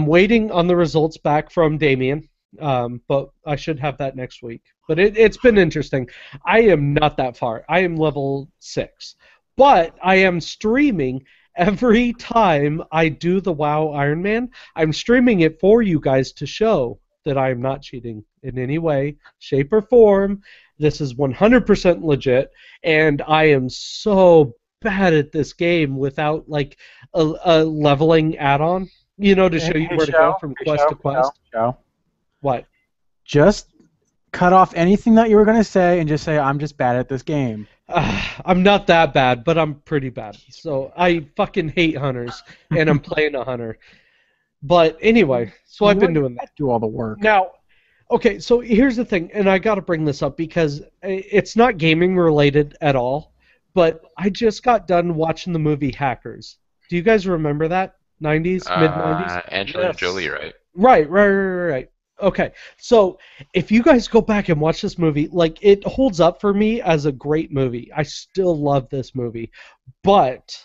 waiting on the results back from Damien, but I should have that next week. But it's been interesting. I am not that far. I am level 6. But I am streaming every time I do the WoW Iron Man. I'm streaming it for you guys to show that I am not cheating in any way, shape, or form. This is 100% legit, and I am so bad at this game without like a leveling add-on, to show you where to go from quest to quest. What? Just cut off anything that you were going to say and just say, I'm just bad at this game. I'm not that bad, but I'm pretty bad. So I fucking hate hunters, and I'm playing a hunter. But anyway, so I've been doing that. Do all the work. Now, okay, so here's the thing, and I got to bring this up because it's not gaming related at all, but I just got done watching the movie Hackers. Do you guys remember that? 90s, mid-90s? Angelina Jolie, right? Right. Okay, so if you guys go back and watch this movie, like, it holds up for me as a great movie. I still love this movie, but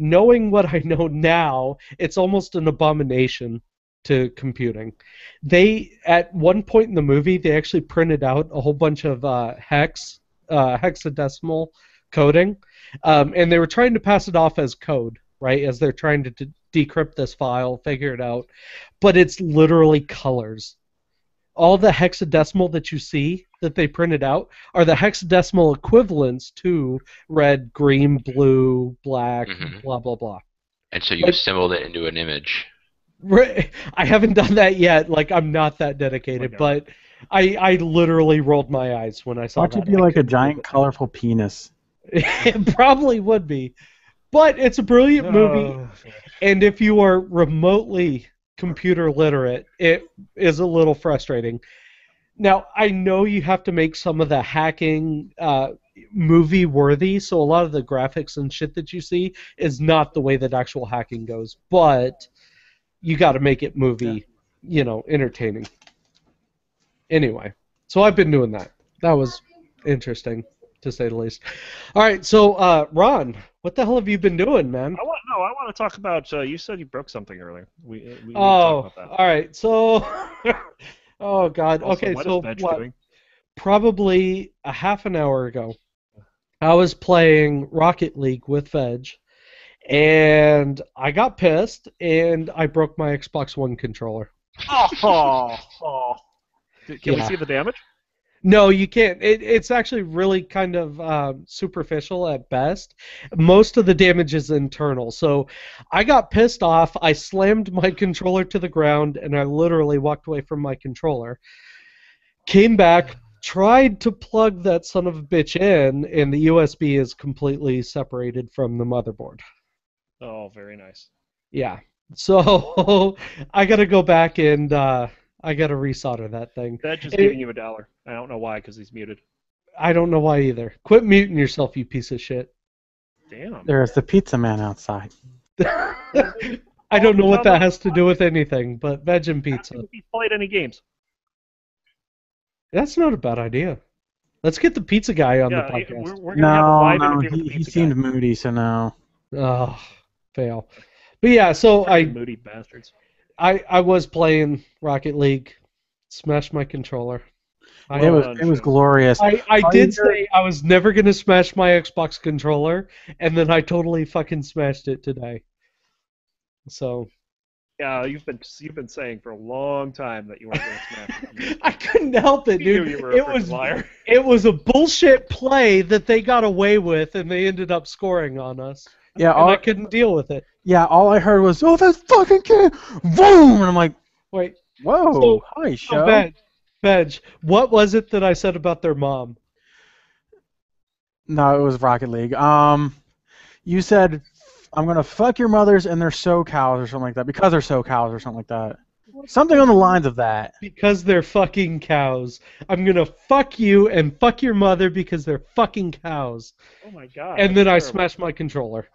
knowing what I know now, it's almost an abomination to computing. At one point in the movie, they actually printed out a whole bunch of hexadecimal coding, and they were trying to pass it off as code, right, as they're trying to decrypt this file, figure it out, but it's literally colors. all the hexadecimal that you see that they printed out are the hexadecimal equivalents to red, green, blue, black, blah, blah, blah. And so you assembled it into an image. I haven't done that yet. Like, I'm not that dedicated, but I literally rolled my eyes when I saw that. Watch it be like a giant colorful penis. It probably would be. But it's a brilliant movie, and if you are remotely computer literate, it is a little frustrating. Now, I know you have to make some of the hacking movie worthy, so a lot of the graphics and shit that you see is not the way that actual hacking goes, but you got to make it movie, entertaining. Anyway, so I've been doing that. That was interesting, to say the least. All right, so Ron, what the hell have you been doing, man? I want to talk about. You said you broke something earlier. We need to Oh, talk about that. all right. So, oh God. Also, Okay, what so is Veg what? doing? Probably a half an hour ago, I was playing Rocket League with Veg, and I got pissed, and I broke my Xbox One controller. Oh. Can we Yeah. see the damage? No, you can't. It's actually really kind of superficial at best. Most of the damage is internal. So I got pissed off. I slammed my controller to the ground, and I literally walked away from my controller. Came back, tried to plug that son of a bitch in, and the USB is completely separated from the motherboard. Oh, very nice. Yeah. So I got to go back and I got to resolder that thing. Veg is giving you $1. I don't know why, because he's muted. I don't know why either. Quit muting yourself, you piece of shit. Damn. There's the pizza man outside. I don't know what that has to do with anything, but veg and pizza. If he played any games. That's not a bad idea. Let's get the pizza guy on the podcast. We're gonna have a live No, interview with the he pizza seemed guy. moody, so no. Oh, fail. But yeah, so Moody bastards. I was playing Rocket League, smashed my controller. It was glorious. I did say I was never gonna smash my Xbox controller, and then I totally fucking smashed it today. So. Yeah, you've been saying for a long time that you weren't going to smash it. I couldn't help it, dude. You were a freaking liar. It was a bullshit play that they got away with, and they ended up scoring on us. Yeah, and I couldn't deal with it. Yeah, all I heard was, "Oh, that fucking kid!" Boom, and I'm like, "Wait, whoa, hi, show." Veg, what was it that I said about their mom? No, it was Rocket League. You said, "I'm gonna fuck your mothers and they're SoCals," or something like that, because they're SoCals or something like that. Something on the lines of that. Because they're fucking cows. I'm gonna fuck you and fuck your mother because they're fucking cows. Oh my god. And then I smashed my controller.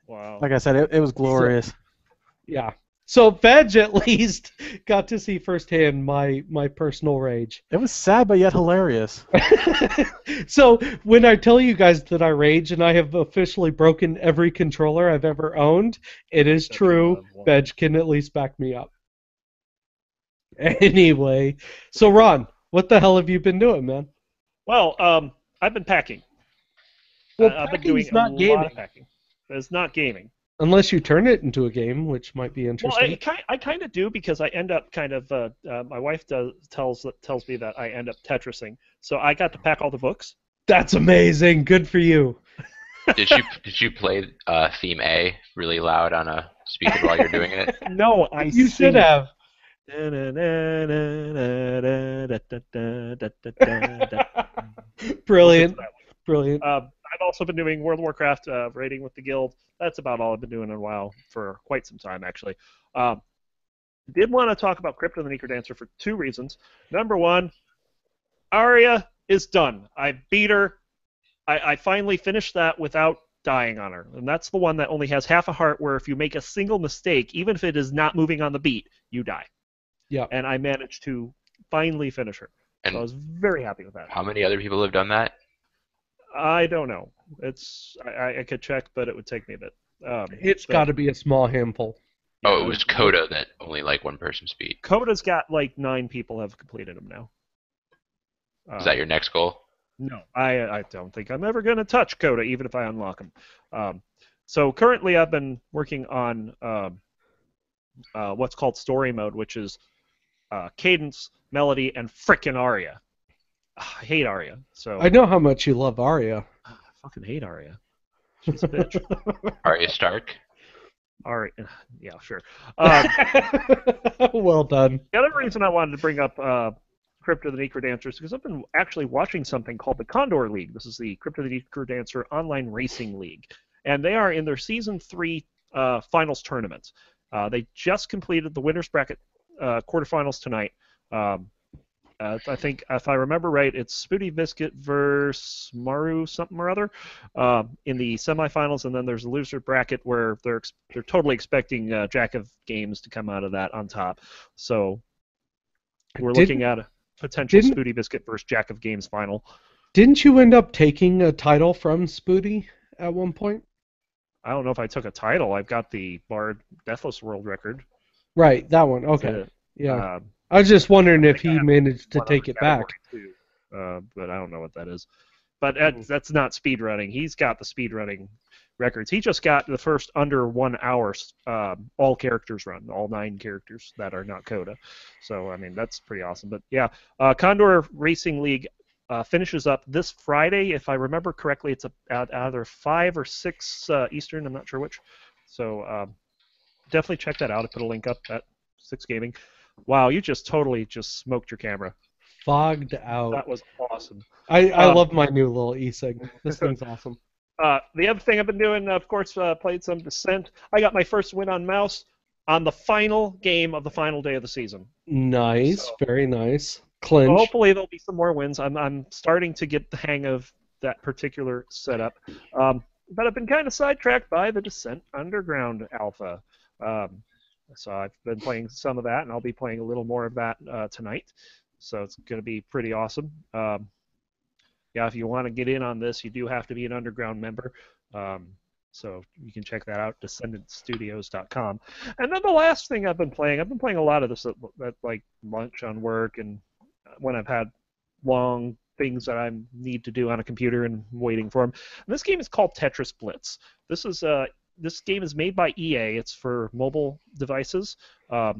Wow. Like I said, it was glorious. Yeah. So Veg at least got to see firsthand my personal rage. It was sad but yet hilarious. So when I tell you guys that I rage and I have officially broken every controller I've ever owned, it is true. Veg can at least back me up. Anyway, so Ron, what the hell have you been doing, man? Well, I've been packing. Well, I've been doing not a gaming. lot of packing. It's not gaming. Unless you turn it into a game, which might be interesting. Well, I kind of do because I end up kind of. My wife tells me that I end up Tetrising, so I got to pack all the books. That's amazing. Good for you. Did you play theme A really loud on a speaker while you're doing it? No, You should have. Brilliant. Brilliant. I've also been doing World of Warcraft raiding with the guild. That's about all I've been doing in a while, for quite some time, actually. Did want to talk about Crypt of the Necrodancer for two reasons. Number one, Arya is done. I beat her. I finally finished that without dying on her. And that's the one that only has half a heart, where if you make a single mistake, even if it is not moving on the beat, you die. Yeah. And I managed to finally finish her. And so I was very happy with that. How many other people have done that? I don't know. I could check, but it would take me a bit. It's got to be a small handful. Oh, it was Coda that only like one person's beat. Coda's got like 9 people have completed them now. Is that your next goal? No, I don't think I'm ever going to touch Coda, even if I unlock them. So currently I've been working on what's called story mode, which is cadence, melody, and frickin' aria. I hate aria. So I know how much you love Arya. I fucking hate aria. She's a bitch. Arya Stark. Aria, yeah, sure. Well done. The other reason I wanted to bring up Crypt of the Necrodancer is because I've been actually watching something called the Condor League. This is the Crypt of the Necrodancer online racing league, and they are in their season 3 finals tournament. They just completed the winners bracket quarterfinals tonight. I think, if I remember right, it's Spooty Biscuit versus Maru something or other in the semifinals, and then there's a loser bracket where they're totally expecting Jack of Games to come out of that on top. So we're looking at a potential Spooty Biscuit versus Jack of Games final. Didn't you end up taking a title from Spooty at one point? I don't know if I took a title. I've got the Bard Deathless World record. Right, that one. Okay. Yeah. Uh, I was just wondering if he managed to take it back. Too, but I don't know what that is. But that's not speedrunning. He's got the speedrunning records. He just got the first under 1 hour all characters run, all 9 characters that are not Coda. So, I mean, that's pretty awesome. But, yeah, Condor Racing League finishes up this Friday. If I remember correctly, it's at either 5 or 6 Eastern. I'm not sure which. So, definitely check that out. I put a link up at 6 Gaming. Wow, you just totally smoked your camera. Fogged out. That was awesome. I love my new little e-cig. This thing's awesome. The other thing I've been doing, of course, played some Descent. I got my first win on mouse on the final game of the final day of the season. Nice, very nice. Clinch. So hopefully there'll be some more wins. I'm starting to get the hang of that particular setup. But I've been kind of sidetracked by the Descent Underground Alpha. So I've been playing some of that, and I'll be playing a little more of that tonight. So it's going to be pretty awesome. Yeah, if you want to get in on this, you do have to be an Underground member. So you can check that out, DescendantStudios.com. And then the last thing I've been playing a lot of this at like lunch on work and when I've had long things that I need to do on a computer and waiting for them. And this game is called Tetris Blitz. This game is made by EA. It's for mobile devices, but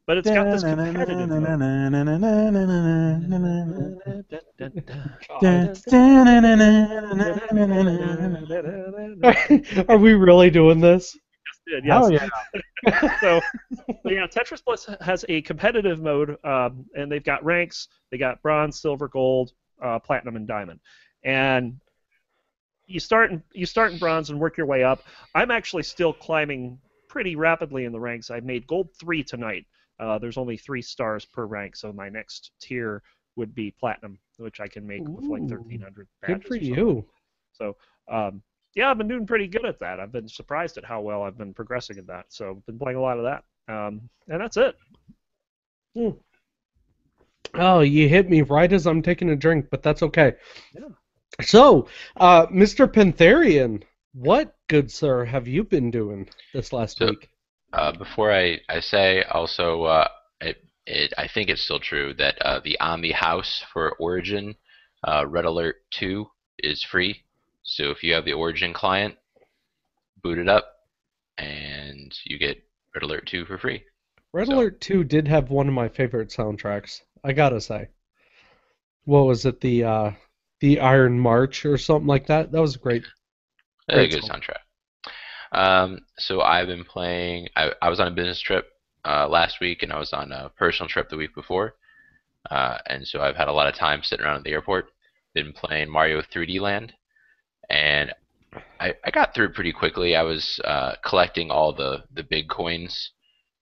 it's got this competitive mode. Are we really doing this? Yes. Oh, yeah. So, yeah, Tetris Blitz has a competitive mode, and they've got ranks. They got bronze, silver, gold, platinum, and diamond. And you start in bronze and work your way up. I'm actually still climbing pretty rapidly in the ranks. I made gold 3 tonight. There's only 3 stars per rank, so my next tier would be platinum, which I can make with like 1,300 badges. Good for you. So, yeah, I've been doing pretty good at that. I've been surprised at how well I've been progressing at that. So I've been playing a lot of that. And that's it. Oh, you hit me right as I'm taking a drink, but that's okay. Yeah. So, Mr. Pantherian, what, good sir, have you been doing this last week? Before I say, also, I think it's still true that on the house for Origin, Red Alert 2 is free. So if you have the Origin client, boot it up, and you get Red Alert 2 for free. Red Alert 2 did have one of my favorite soundtracks, I gotta say. What was it, the Iron March or something like that? That was great. A good soundtrack. So I've been playing. I was on a business trip last week, and I was on a personal trip the week before, and so I've had a lot of time sitting around at the airport. Been playing Mario 3D Land, and I got through it pretty quickly. I was collecting all the big coins,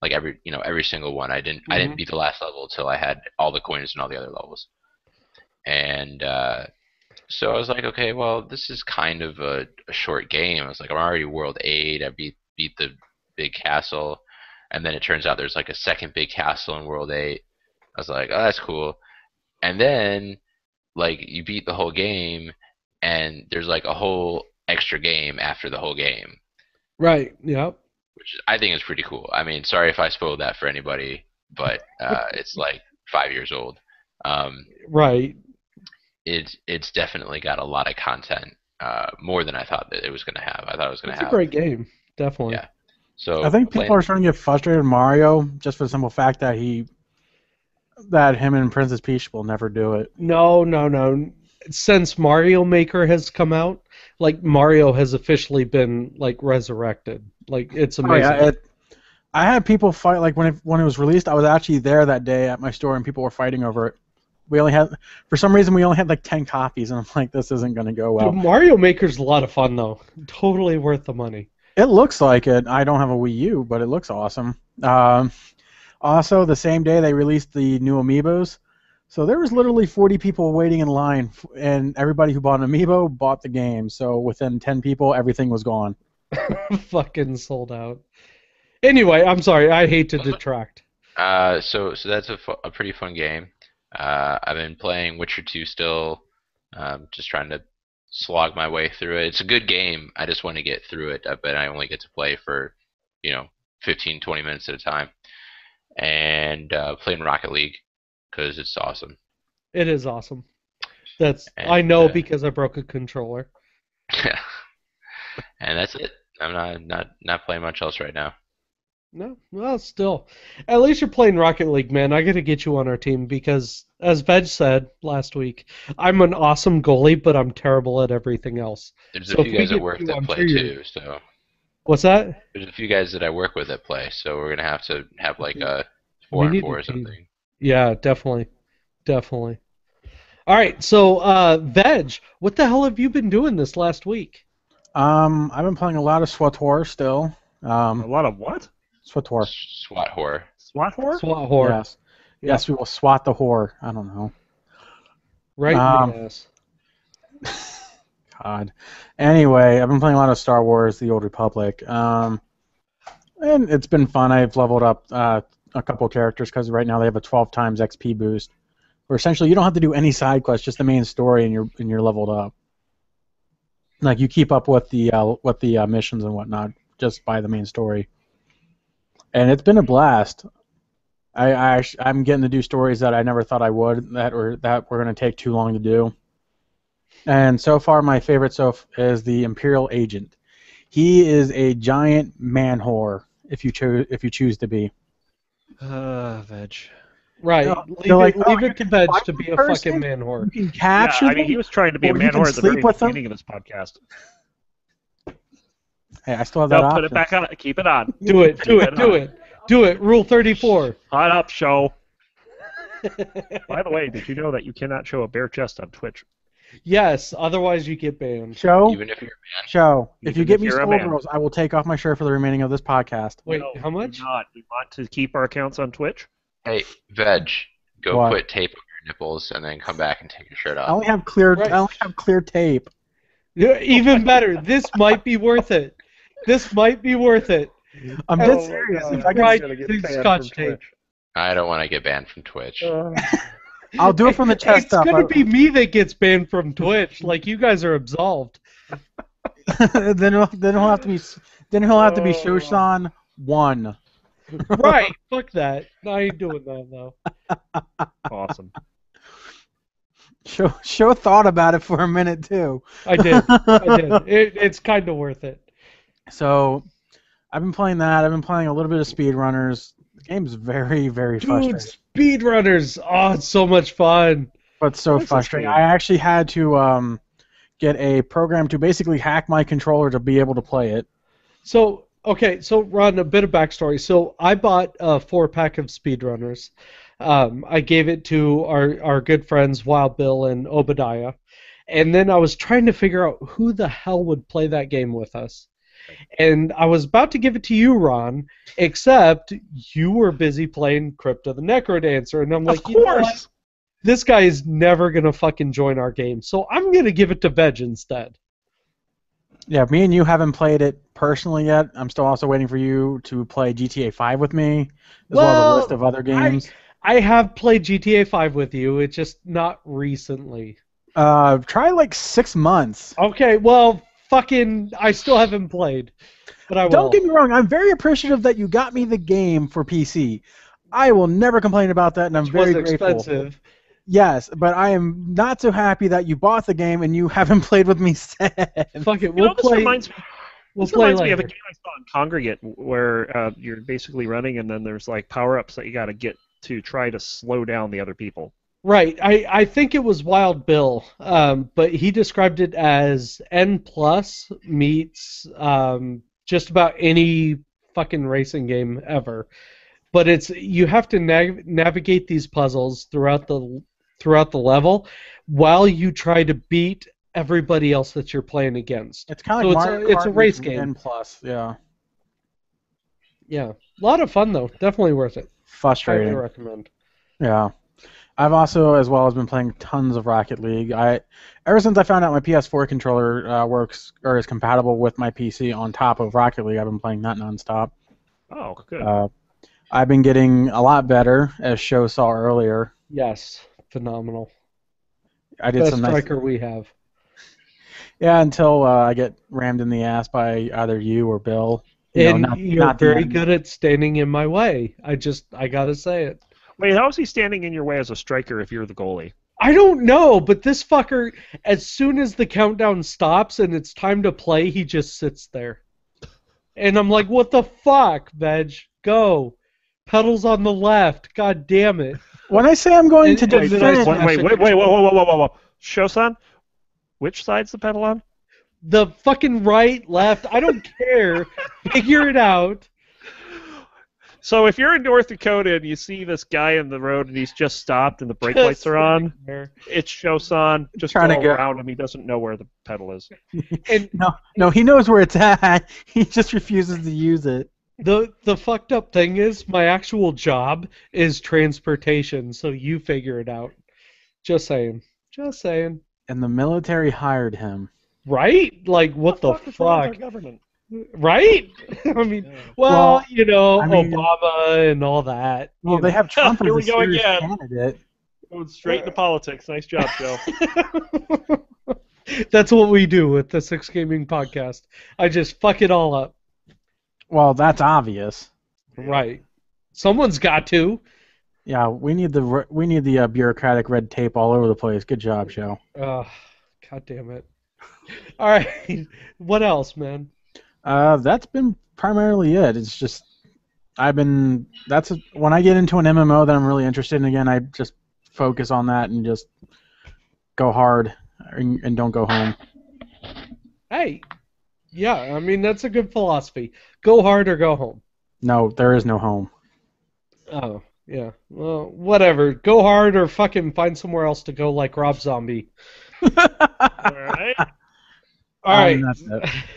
like every single one. I didn't beat the last level until I had all the coins in all the other levels, and so I was like, okay, well, this is kind of a short game. I was like, I'm already World 8. I beat the big castle, and then it turns out there's like a second big castle in World 8. I was like, oh, that's cool. And then, like, you beat the whole game, and there's like a whole extra game after the whole game. Right, yep. Which I think is pretty cool. I mean, sorry if I spoiled that for anybody, but it's like 5 years old. Right. It's definitely got a lot of content, more than I thought that it was going to have. I thought it was going to have. It's a great game, definitely. Yeah. So I think people are starting to get frustrated with Mario just for the simple fact that him and Princess Peach will never do it. No. Since Mario Maker has come out, like Mario has officially been like resurrected. Like it's amazing. Oh, yeah, I had people fight like when it was released. I was actually there that day at my store and people were fighting over it. For some reason we only had like 10 copies and I'm like, this isn't gonna go well. Dude, Mario Maker's a lot of fun though. Totally worth the money. It looks like it. I don't have a Wii U, but it looks awesome. Also, the same day they released the new Amiibos, so there was literally 40 people waiting in line, and everybody who bought an Amiibo bought the game. So within 10 people, everything was gone. Fucking sold out. Anyway, I'm sorry. I hate to detract. So that's a pretty fun game. I've been playing Witcher 2 still, just trying to slog my way through it. It's a good game. I just want to get through it, but I only get to play for, 15, 20 minutes at a time. And playing Rocket League because it's awesome. It is awesome. I know because I broke a controller. And that's it. I'm not playing much else right now. No, well, still, at least you're playing Rocket League, man. I gotta get you on our team because, as Veg said last week, I'm an awesome goalie, but I'm terrible at everything else. There's a few guys at work that play too, so. What's that? There's a few guys that I work with that play, so we're gonna have to have like a 4-on-4 or something. Yeah, definitely. All right, so Veg, what the hell have you been doing this last week? I've been playing a lot of SWTOR still. A lot of what? SWTOR. SWAT horror. SWAT horror? SWAT horror. Yes. Yeah. Yes, we will SWAT the whore. I don't know. Right in the ass. God. Anyway, I've been playing a lot of Star Wars: The Old Republic. And it's been fun. I've leveled up a couple characters because right now they have a 12 times XP boost. Where essentially you don't have to do any side quests, just the main story, and you're leveled up. Like you keep up with the missions and whatnot just by the main story. And it's been a blast. I'm getting to do stories that I never thought I would that were going to take too long to do. And so far, my favorite is the Imperial Agent. He is a giant man whore if you choose to be. Veg. Right. Leave it to Veg to be a fucking man whore. You can capture he was trying to be a man whore at the very beginning of this podcast. Hey, I still have that option. Put it back on. Keep it on. Do it. Rule 34. Hot up, show. By the way, did you know that you cannot show a bare chest on Twitch? Yes, otherwise you get banned. Show. Even if you're a man. Show. If you get me Skullgirls, I will take off my shirt for the remaining of this podcast. Wait, no, how much? Not. We want to keep our accounts on Twitch. Hey, Veg, go put tape on your nipples and then come back and take your shirt off. I only have clear tape. Yeah, even better. This might be worth it. I'm dead serious. If I get Scotch tape. I don't want to get banned from Twitch. I'll do it from the chest it's up. It's gonna be me that gets banned from Twitch. Like you guys are absolved. then he'll have to be Shoshan 1. Right. Fuck that. No, I ain't doing that though. Awesome. Show thought about it for a minute too. I did. It's kind of worth it. So, I've been playing that. I've been playing a little bit of Speedrunners. The game's very, very frustrating. Speedrunners! Oh, it's so much fun. But so frustrating. I actually had to get a program to basically hack my controller to be able to play it. So, Ron, a bit of backstory. So, I bought a 4-pack of Speedrunners. I gave it to our good friends Wild Bill and Obadiah. And then I was trying to figure out who the hell would play that game with us. And I was about to give it to you, Ron, except you were busy playing Crypto the Necrodancer, and I'm like, you know what? This guy is never gonna fucking join our game, so I'm gonna give it to Veg instead. Yeah, me and you haven't played it personally yet. I'm still also waiting for you to play GTA 5 with me, as well as a list of other games. I have played GTA 5 with you, it's just not recently. Try like 6 months. Okay, well, I still haven't played, but I will. Don't get me wrong, I'm very appreciative that you got me the game for PC. I will never complain about that, and I'm very grateful. Expensive. Yes, but I am not so happy that you bought the game and you haven't played with me since. Fuck it, we'll play. We'll This play reminds me of a later. game I saw in Congregate where you're basically running and then there's like power-ups that you got to get to try to slow down the other people. Right. I think it was Wild Bill, but he described it as N plus meets just about any fucking racing game ever. But it's you have to navigate these puzzles throughout the level while you try to beat everybody else that you're playing against. It's kind So of like Mario Kart it's a race meets game. N plus, yeah. Yeah, a lot of fun though. Definitely worth it. Highly Frustrating. recommend. Yeah. I've also, as well as been playing tons of Rocket League. Ever since I found out my PS4 controller works or is compatible with my PC on top of Rocket League, I've been playing that nonstop. Oh, good. I've been getting a lot better, as Show saw earlier. Yes, phenomenal. I did Best some nice. striker we have. Yeah, until I get rammed in the ass by either you or Bill. And not you're the very enemy. good at standing in my way. I gotta say it. Wait, how is he standing in your way as a striker if you're the goalie? I don't know, but this fucker, as soon as the countdown stops and it's time to play, he just sits there. And I'm like, what the fuck, Veg? Go. Pedals on the left. God damn it. When I say I'm going to Wait, defend, did I- Wait, whoa. Shosan, which side's the pedal on? The fucking right, left, I don't care. Figure it out. So if you're in North Dakota and you see this guy in the road and he's just stopped and the brake lights are on, it's Shosan. Just Trying to go go. around him. He doesn't know where the pedal is. And no, he knows where it's at. He just refuses to use it. the fucked up thing is, my actual job is transportation, so you figure it out. Just saying. Just saying. And the military hired him. Right? Like, what the is wrong with our fuck? government? Right? I mean, Yeah. well, you know, I mean- Obama and all that. Well, you they have Trump Here as we a go serious again. candidate. Going straight into politics. Nice job, Joe. know. That's what we do with the Six Gaming Podcast. I just fuck it all up. Well, that's obvious. Right. Someone's got to. Yeah, we need the bureaucratic red tape all over the place. Good job, Joe. God damn it. All right. What else, man? That's been primarily it. It's just when I get into an MMO that I'm really interested in again, I just focus on that and just go hard and don't go home. Hey. Yeah, I mean, that's a good philosophy. Go hard or go home. No, there is no home. Oh, yeah. Well, whatever. Go hard or fucking find somewhere else to go like Rob Zombie. All right. All right. That's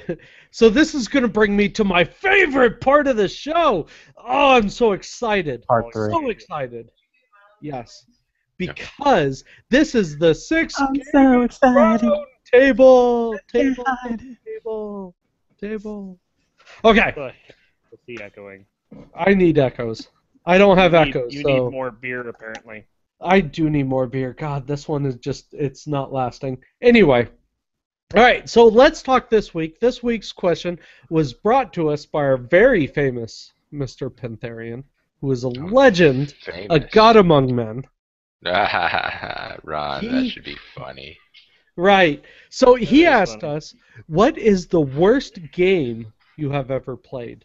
it. So this is going to bring me to my favorite part of the show. Oh, I'm so excited. Part 3. So excited. Yes. Because this is the sixth I'm so excited. table. Excited. Table. Okay. What's the echoing? I need echoes. I don't have echoes, You so need more beer, apparently. I do need more beer. God, this one is it's not lasting. Anyway. All right, so let's talk this week. This week's question was brought to us by our very famous Mr. Pentherian, who is a legend, a Famous. god among men. Ron, that should be funny. Right. So he is asked funny. us, what is the worst game you have ever played?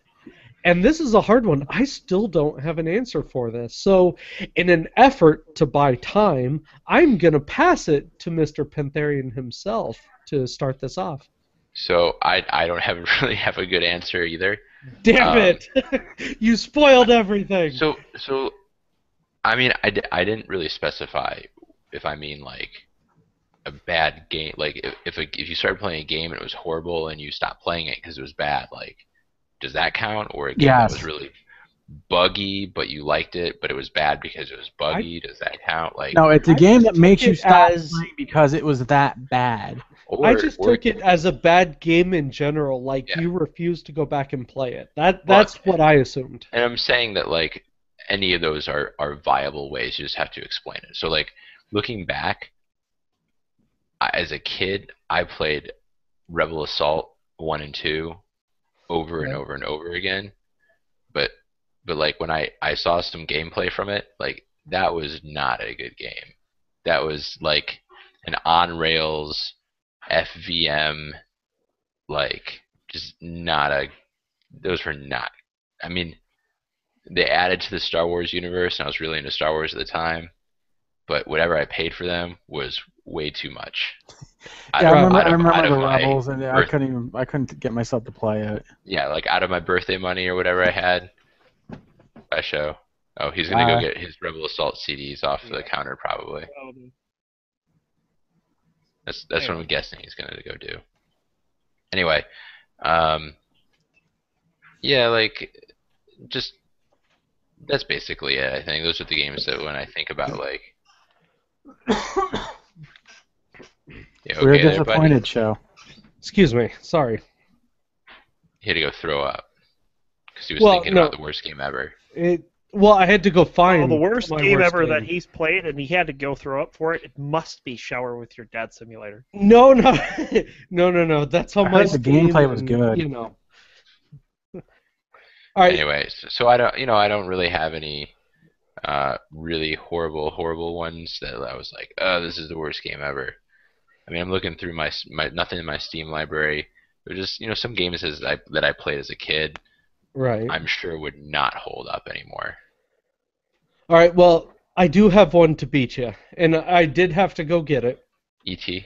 And this is a hard one. I still don't have an answer for this. So in an effort to buy time, I'm going to pass it to Mr. Pentherian himself to start this off. So I don't really have a good answer either. Damn it! You spoiled everything. So I mean I didn't really specify if I mean like a bad game, like if you started playing a game and it was horrible and you stopped playing it because it was bad, like does that count? Or a game that Yes. was really buggy but you liked it but it was bad because it was buggy, does that count? Like No, it's a I game just that makes took you it stop as- playing because it was that bad. I just took it as a bad game in general. Like Yeah. you refused to go back and play it. That's what I assumed. And I'm saying that like any of those are viable ways. You just have to explain it. So like looking back, as a kid, I played Rebel Assault 1 and 2 over and Yeah. over and over again. But like when I saw some gameplay from it, like that was not a good game. That was like an on rails FVM like just not a. Those were not. I mean, they added to the Star Wars universe, and I was really into Star Wars at the time. But whatever I paid for them was way too much. Yeah, I remember out of the my Rebels, and I couldn't get myself to play it. Yeah, like out of my birthday money or whatever I had. I show. Oh, he's gonna go get his Rebel Assault CDs off the counter probably. That's what I'm guessing he's gonna go do. Anyway, yeah, like just that's basically it. I think those are the games that when I think about like. Yeah, okay, We're disappointed, show. Excuse me. Sorry. He had to go throw up because he was thinking about the worst game ever. Well, I had to go find the worst game worst ever game. that he's played, and he had to go throw up for it. It must be Shower with Your Dad Simulator. No. No. That's how my the gameplay was good. You know. All right. Anyway, so I don't really have any really horrible ones that I was like, oh, this is the worst game ever. I mean, I'm looking through my nothing in my Steam library. There's just some games that I played as a kid. Right. I'm sure would not hold up anymore. All right. Well, I do have one to beat you, and I did have to go get it. E.T.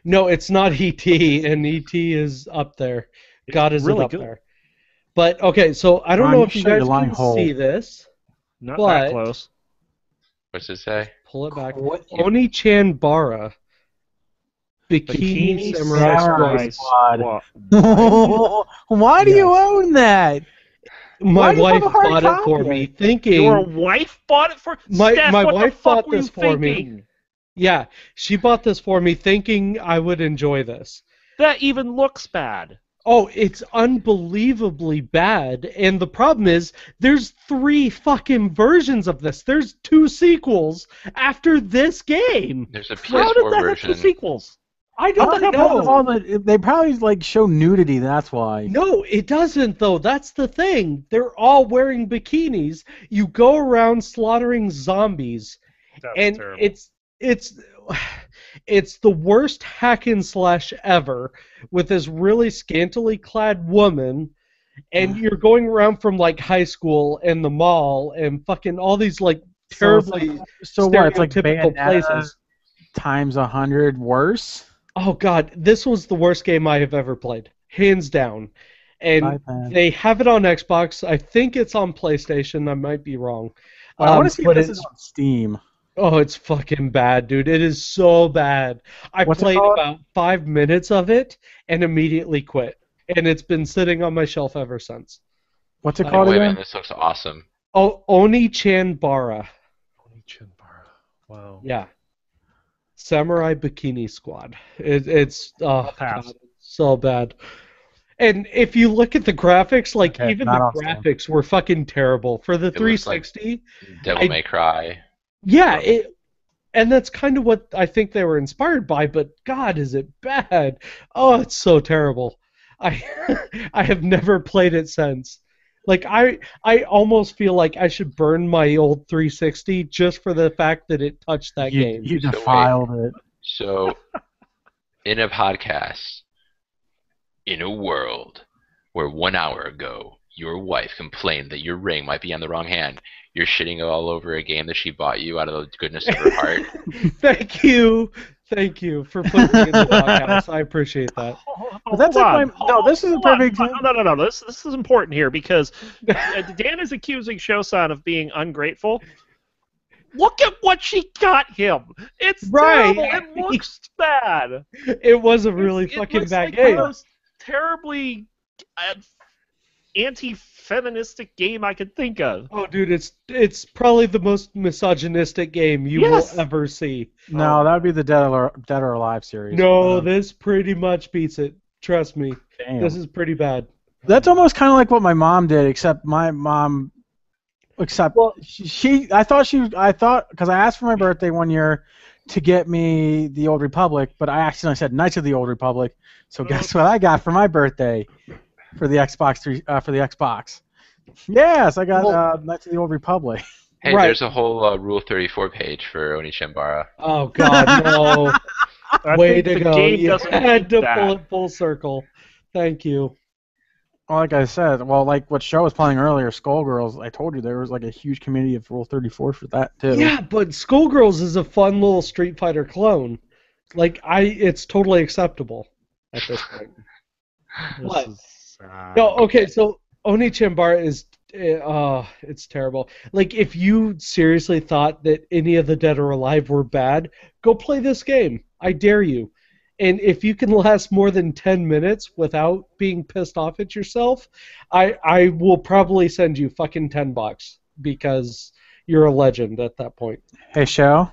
No, it's not E.T. and E.T. is up there. God is really up good. there. But okay, so I don't know if you guys can hole. see this. Not But- that close. What's it say? Pull it back. What- Oni-chan Bara. Bikini Samurai Squad. Why do you own that? My Why do you have wife a hard bought it for copy? me, thinking. Your wife bought it for My Steph, what wife the fuck bought were you this for me. thinking? Yeah, she bought this for me, thinking I would enjoy this. That even looks bad. Oh, it's unbelievably bad, and the problem is there's 3 fucking versions of this. There's 2 sequels after this game. There's a How did PS4 that have version. 2 sequels? I don't know. They probably like show nudity. That's why. No, it doesn't though. That's the thing. They're all wearing bikinis. You go around slaughtering zombies, That's and terrible. it's the worst hack and slash ever with this really scantily clad woman, and you're going around from like high school and the mall and fucking all these like terribly So what? It's like stereotypical Bayonetta places. times 100 worse. Oh god, this was the worst game I have ever played, hands down. And iPad. they have it on Xbox. I think it's on PlayStation. I might be wrong. I want to see but if this it's is on Steam. oh, it's fucking bad, dude. It is so bad. I What's it played called? about 5 minutes of it and immediately quit. And it's been sitting on my shelf ever since. What's it Oh, called Wait a again? minute, this looks awesome. Oh, Oni-chan Bara. Wow. Yeah. Samurai Bikini Squad. It's oh pass. god, it's so bad. And if you look at the graphics, like Okay, even not the on Steam. graphics were fucking terrible for the looks like 360. Devil May Cry. Yeah, and that's kind of what I think they were inspired by. But God, is it bad? Oh, it's so terrible. I I have never played it since. Like I almost feel like I should burn my old 360 just for the fact that it touched that game. You So defiled it. So, in a podcast, in a world where 1 hour ago your wife complained that your ring might be on the wrong hand, you're shitting all over a game that she bought you out of the goodness of her heart. Thank you for putting me in the doghouse. I appreciate that. But that's like this is a perfect example. No. This is important here because Dan is accusing Shosan of being ungrateful. Look at what she got him. It's Right. terrible. It looks bad. It was a really It fucking looks bad like game. the most terribly anti-feministic game I could think of. Oh, dude, it's probably the most misogynistic game you Yes. will ever see. No, that would be the Dead or Alive series. No, this pretty much beats it. Trust me, Damn. this is pretty bad. That's almost kind of like what my mom did, except my mom, I thought because I asked for my birthday one year to get me the Old Republic, but I accidentally said Knights of the Old Republic. So guess what I got for my birthday for the Xbox? Yes, I got Knights of the Old Republic. Hey, Right. there's a whole Rule 34 page for Oni-chan Bara. Oh God, no! I Way think to the go! game You doesn't had to need that. pull it full circle. Thank you. Well, like I said, well, like what show was playing earlier, Skullgirls. I told you there was like a huge community of Rule 34 for that too. Yeah, but Skullgirls is a fun little Street Fighter clone. Like it's totally acceptable at this point. What? No, okay, so Oni-Chanbara is it's terrible. Like if you seriously thought that any of the Dead or Alive were bad, go play this game. I dare you. And if you can last more than 10 minutes without being pissed off at yourself, I will probably send you fucking $10 because you're a legend at that point. Hey, show.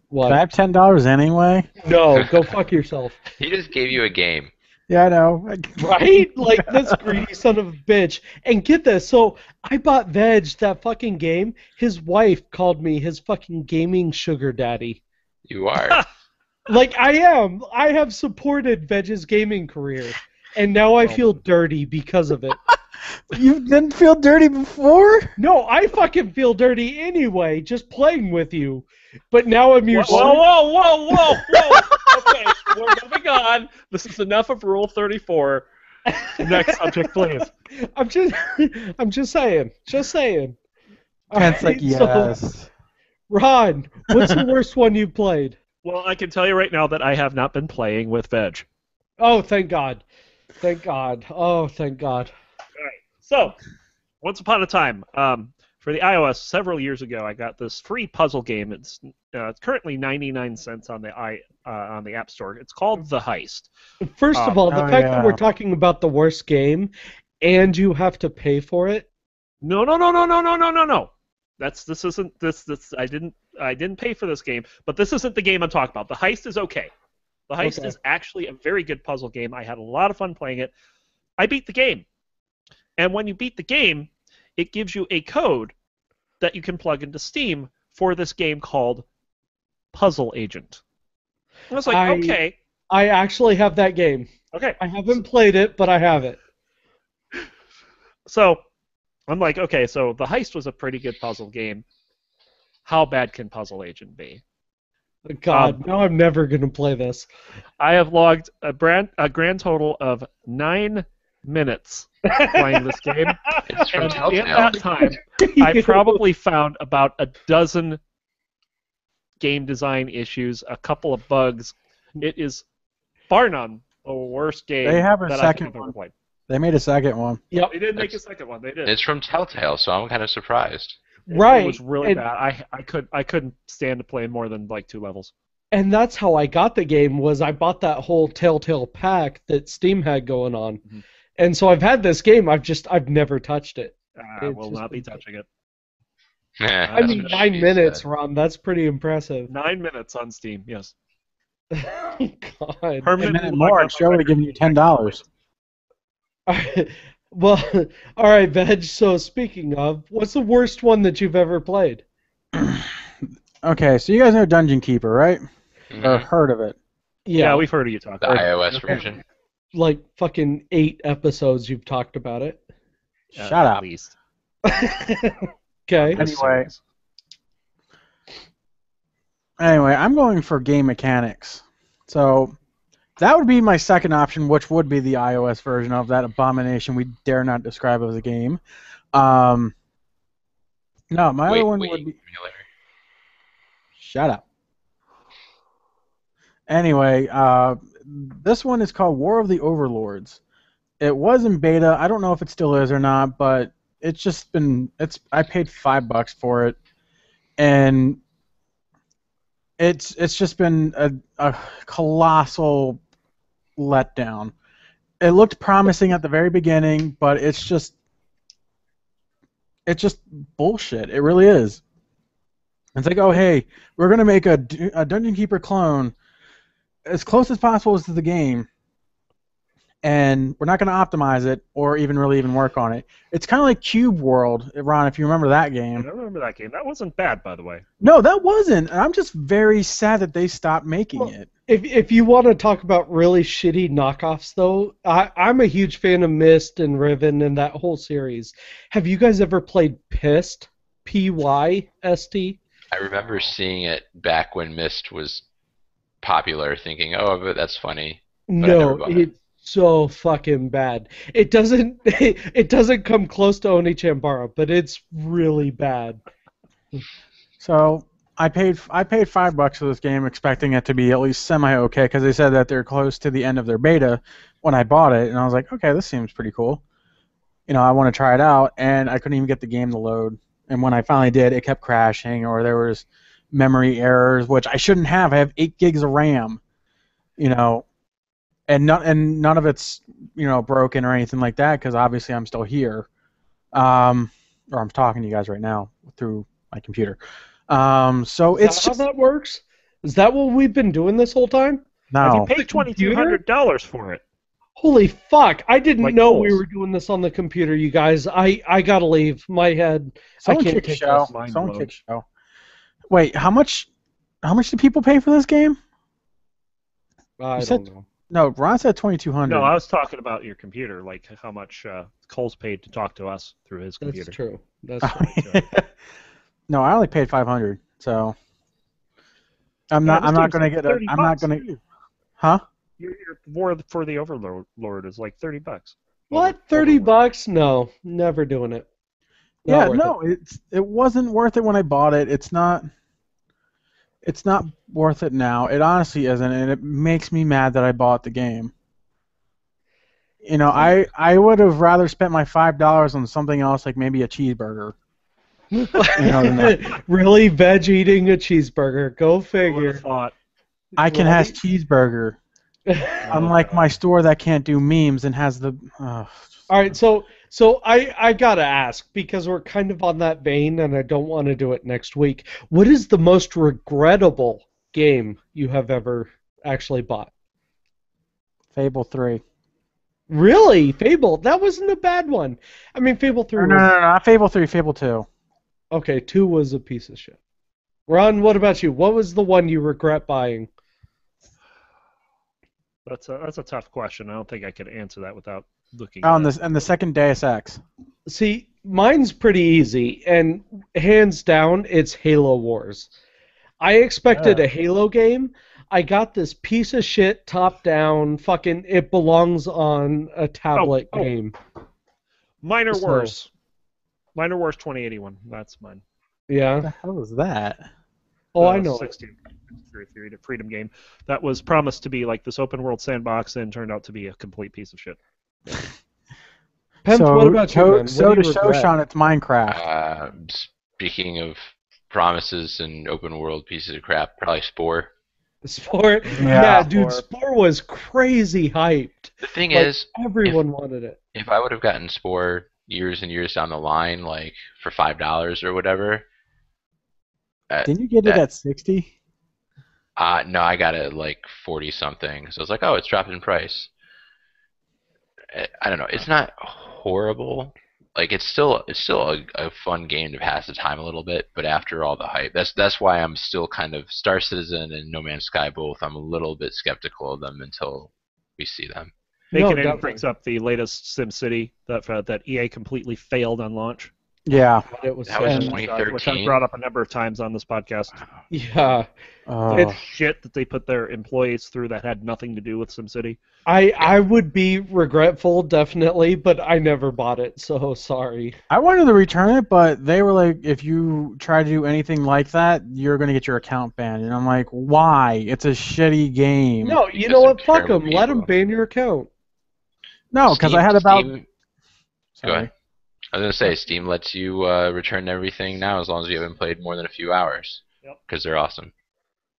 What? Can I have $10 anyway? No, go fuck yourself. He just gave you a game. Yeah, I know. Right? Like, this greedy son of a bitch. And get this, so I bought Veg that fucking game. His wife called me his fucking gaming sugar daddy. You are. Like, I am. I have supported Veg's gaming career. And now I feel dirty because of it. You didn't feel dirty before? No, I fucking feel dirty anyway, just playing with you. But now I'm your Whoa! Okay, we're moving on. This is enough of Rule 34. Next subject, please. I'm just saying. Just saying. Kent's like, yes. So, Ron, what's the worst one you've played? Well, I can tell you right now that I have not been playing with Veg. Oh, thank God. Thank God. Oh, thank God. All right. So, once upon a time, for the iOS several years ago, I got this free puzzle game. It's currently 99 cents on the App Store. It's called The Heist. First of all, the fact that we're talking about the worst game and you have to pay for it. No. This isn't this. I didn't pay for this game, but this isn't the game I'm talking about. The Heist is okay. The Heist is actually a very good puzzle game. I had a lot of fun playing it. I beat the game. And when you beat the game, it gives you a code that you can plug into Steam for this game called Puzzle Agent. I was like, okay. I actually have that game. Okay. I haven't played it, but I have it. So, I'm like, okay, so The Heist was a pretty good puzzle game. How bad can Puzzle Agent be? God, now I'm never going to play this. I have logged a grand total of 9 minutes playing this game. It's from Telltale. At that time, I probably found about a dozen game design issues, a couple of bugs. It is, bar none, the worst game They have a that second I've ever one. played. They made a second one. Yep. They did make a second one. They did. It's from Telltale, so I'm kind of surprised. Right. It was really bad. I couldn't stand to play more than like 2 levels. And that's how I got the game, was I bought that whole Telltale pack that Steam had going on. Mm-hmm. And so I've had this game, I've never touched it. I will not be touching it. I mean, 9 minutes, Ron, that's pretty impressive. 9 minutes on Steam, yes. God. A minute more, show would have given you $10. Well, all right, Veg, so speaking of, what's the worst one that you've ever played? Okay, so you guys know Dungeon Keeper, right? Mm-hmm. Or heard of it? Yeah, we've heard of you talk the about it. iOS version. Like fucking 8 episodes you've talked about it. Shut up. At least. Okay. Anyway, I'm going for game mechanics. So that would be my second option, which would be the iOS version of that abomination we dare not describe as a game. No, my other one would be... Shut up. Anyway, this one is called War of the Overlords. It was in beta. I don't know if it still is or not, but it's just been... I paid $5 for it, and it's just been a colossal letdown. It looked promising at the very beginning, but it's just bullshit. It really is. It's like, oh hey, we're gonna make a Dungeon Keeper clone as close as possible to the game, and we're not gonna optimize it or even work on it. It's kind of like Cube World, Ron, if you remember that game. I remember that game. That wasn't bad, by the way. No, that wasn't. And I'm just very sad that they stopped making it. If you want to talk about really shitty knockoffs, though, I'm a huge fan of Myst and Riven and that whole series. Have you guys ever played Pyst? P-Y-S-T? I remember seeing it back when Myst was popular, thinking, oh, but that's funny. But No, so fucking bad. It doesn't it doesn't come close to Oni-Chanbara, but it's really bad. So I paid $5 for this game, expecting it to be at least semi okay, because they said that they're close to the end of their beta when I bought it, and I was like, okay, this seems pretty cool. I want to try it out, and I couldn't even get the game to load. And when I finally did, it kept crashing, or there was memory errors, which I shouldn't have. I have 8 gigs of RAM, and none of it's broken or anything like that, because obviously I'm still here, or I'm talking to you guys right now through my computer. So Is it's that just how that works? Is that what we've been doing this whole time? Have you no. paid $2,200 for it? Holy fuck! I didn't Like know we Kohl's. were doing this on the computer, you guys. I gotta leave. My head. Someone I can't kick take show. this. Mind Someone blown. kick show. Wait, how much do people pay for this game? I You don't said- know. No, Ron said 2,200. No, I was talking about your computer, like how much Cole's paid to talk to us through his That's computer. true. That's true. No, I only paid 500. So I'm not this going game's to like get 30 I'm not bucks, going to. too. Huh? Your war for the Overlord is like $30. What? Over- 30 Overlord. bucks? No, never doing it. Not Yeah, worth no, it wasn't worth it when I bought it. It's not worth it now. It honestly isn't, and it makes me mad that I bought the game. I would have rather spent my $5 on something else, like maybe a cheeseburger. it. Really, veg eating a cheeseburger? Go Who would figure. have thought? I can Right? has cheeseburger, unlike my store that can't do memes and has the. All right, so I gotta ask, because we're kind of on that vein, and I don't want to do it next week. What is the most regrettable game you have ever actually bought? Fable 3. Really, Fable? That wasn't a bad one. I mean, Fable 3 No, was not Fable 3, Fable 2. okay. 2 was a piece of shit. Ron, what about you? What was the one you regret buying? That's a tough question. I don't think I could answer that without looking. Oh, at it. and the second Deus Ex. See, mine's pretty easy, and hands down, it's Halo Wars. I expected a Halo game. I got this piece of shit top-down fucking it belongs on a tablet Oh. game. Minor So- Worse. Minor Worse 2081. That's mine. What Yeah. the hell is that? Oh, I know. 16 Freedom game that was promised to be like this open world sandbox and turned out to be a complete piece of shit. Pence, what about you, man? So What do to you show regret? Sean, it's Minecraft. Speaking of promises and open world pieces of crap, probably Spore. Spore? Yeah, Yeah, dude, Spore. Spore was crazy hyped. The thing Like, is, everyone wanted it. if I would have gotten Spore years and years down the line, like for $5 or whatever, Didn't you get it at 60? no, I got it at like 40 something. So I was like, oh, it's dropped in price. I don't know. It's not horrible. Like it's still a fun game to pass the time a little bit. But after all the hype, that's why I'm still kind of Star Citizen and No Man's Sky both. I'm a little bit skeptical of them until we see them. Bacon definitely. brings up the latest SimCity that EA completely failed on launch, Yeah. It was That so was bad. 2013. which I brought up a number of times on this podcast. Yeah. It's shit that they put their employees through that had nothing to do with SimCity. I would be regretful, definitely, but I never bought it, so sorry. I wanted to return it, but they were like, if you try to do anything like that, you're going to get your account banned. And I'm like, why? It's a shitty game. No, you Because know what? they're Fuck terrible them. Let them people. ban your account. No, because I had about... Steam, Sorry. go ahead. I was gonna say Steam lets you return everything now as long as you haven't played more than a few hours. Yep. Because they're awesome.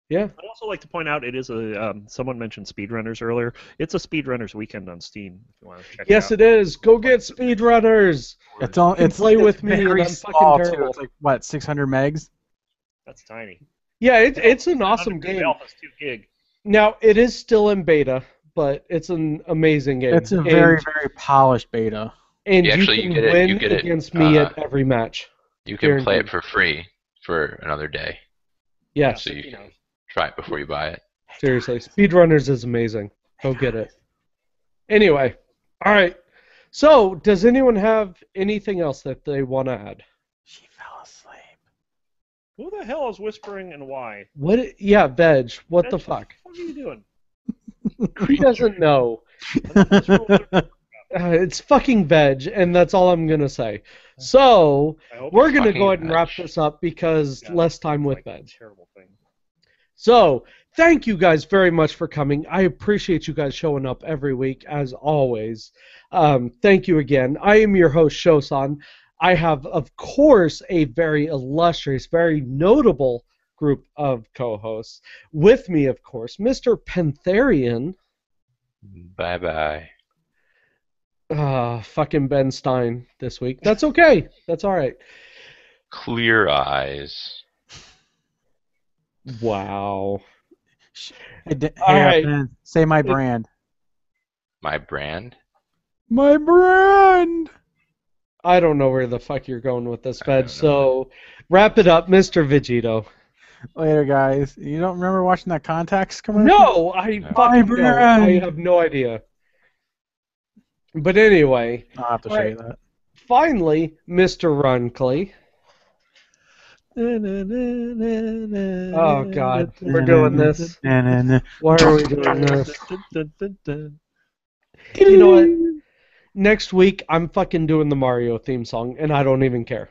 Yeah. I'd also like to point out it is a someone mentioned speedrunners earlier. It's a speedrunners weekend on Steam if you want to check Yes, it out. it is. Go get speedrunners. It's all, can it's play with it's me, and very I'm fucking small, too. terrible. It's like, what, 600 megs? That's tiny. Yeah, it's an awesome 100 game. Alpha's 2 gig. Now, it is still in beta, but it's an amazing game. It's a very, very polished beta. And You you actually- can you get it- win you get it, against me at every match. You can play Guaranteed. it for free for another day. Yes, So you can try it before you buy it. seriously. Speedrunners is amazing. Go get it. Anyway, all right. So, does anyone have anything else that they want to add? She fell asleep. Who the hell is whispering and why? What? Yeah, Veg. What the Veg, fuck? What are you doing? He doesn't know. It's fucking veg, and that's all I'm gonna say. So we're gonna go ahead and wrap this up because less time with veg. Terrible thing. So thank you guys very much for coming. I appreciate you guys showing up every week as always. Thank you again. I am your host Shosan. I have, of course, a very illustrious, very notable group of co-hosts. With me, of course, Mr. Pantherian. Bye-bye. Fucking Ben Stein this week. That's okay. That's all right. Clear eyes. Wow. Hey, right. Ben, say my brand. My brand? My brand! I don't know where the fuck you're going with this, Veg, so wrap it up, Mr. Vegito. Later, guys. You don't remember watching that Contacts commercial? No, I fucking don't. I have no idea. But anyway. I'll have to show you that. Finally, Mr. Runckley. Oh, God. We're doing this. Why are we doing this? You know what? Next week, I'm fucking doing the Mario theme song, and I don't even care.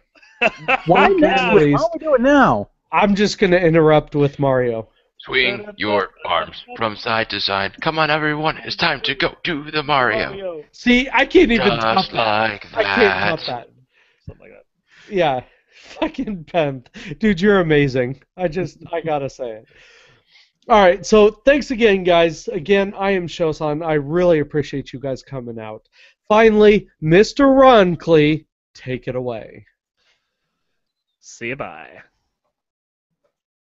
Why next week? Why don't we do it now? I'm just going to interrupt with Mario. Swing your arms from side to side. Come on, everyone. It's time to go do the Mario. See, I can't even top Just that. like that. I can't top that. Something like that. Yeah. Fucking Pemp. Dude, you're amazing. I gotta say it. Alright, so thanks again, guys. Again, I am Shosan. I really appreciate you guys coming out. Finally, Mr. Runckley, take it away. See you, bye.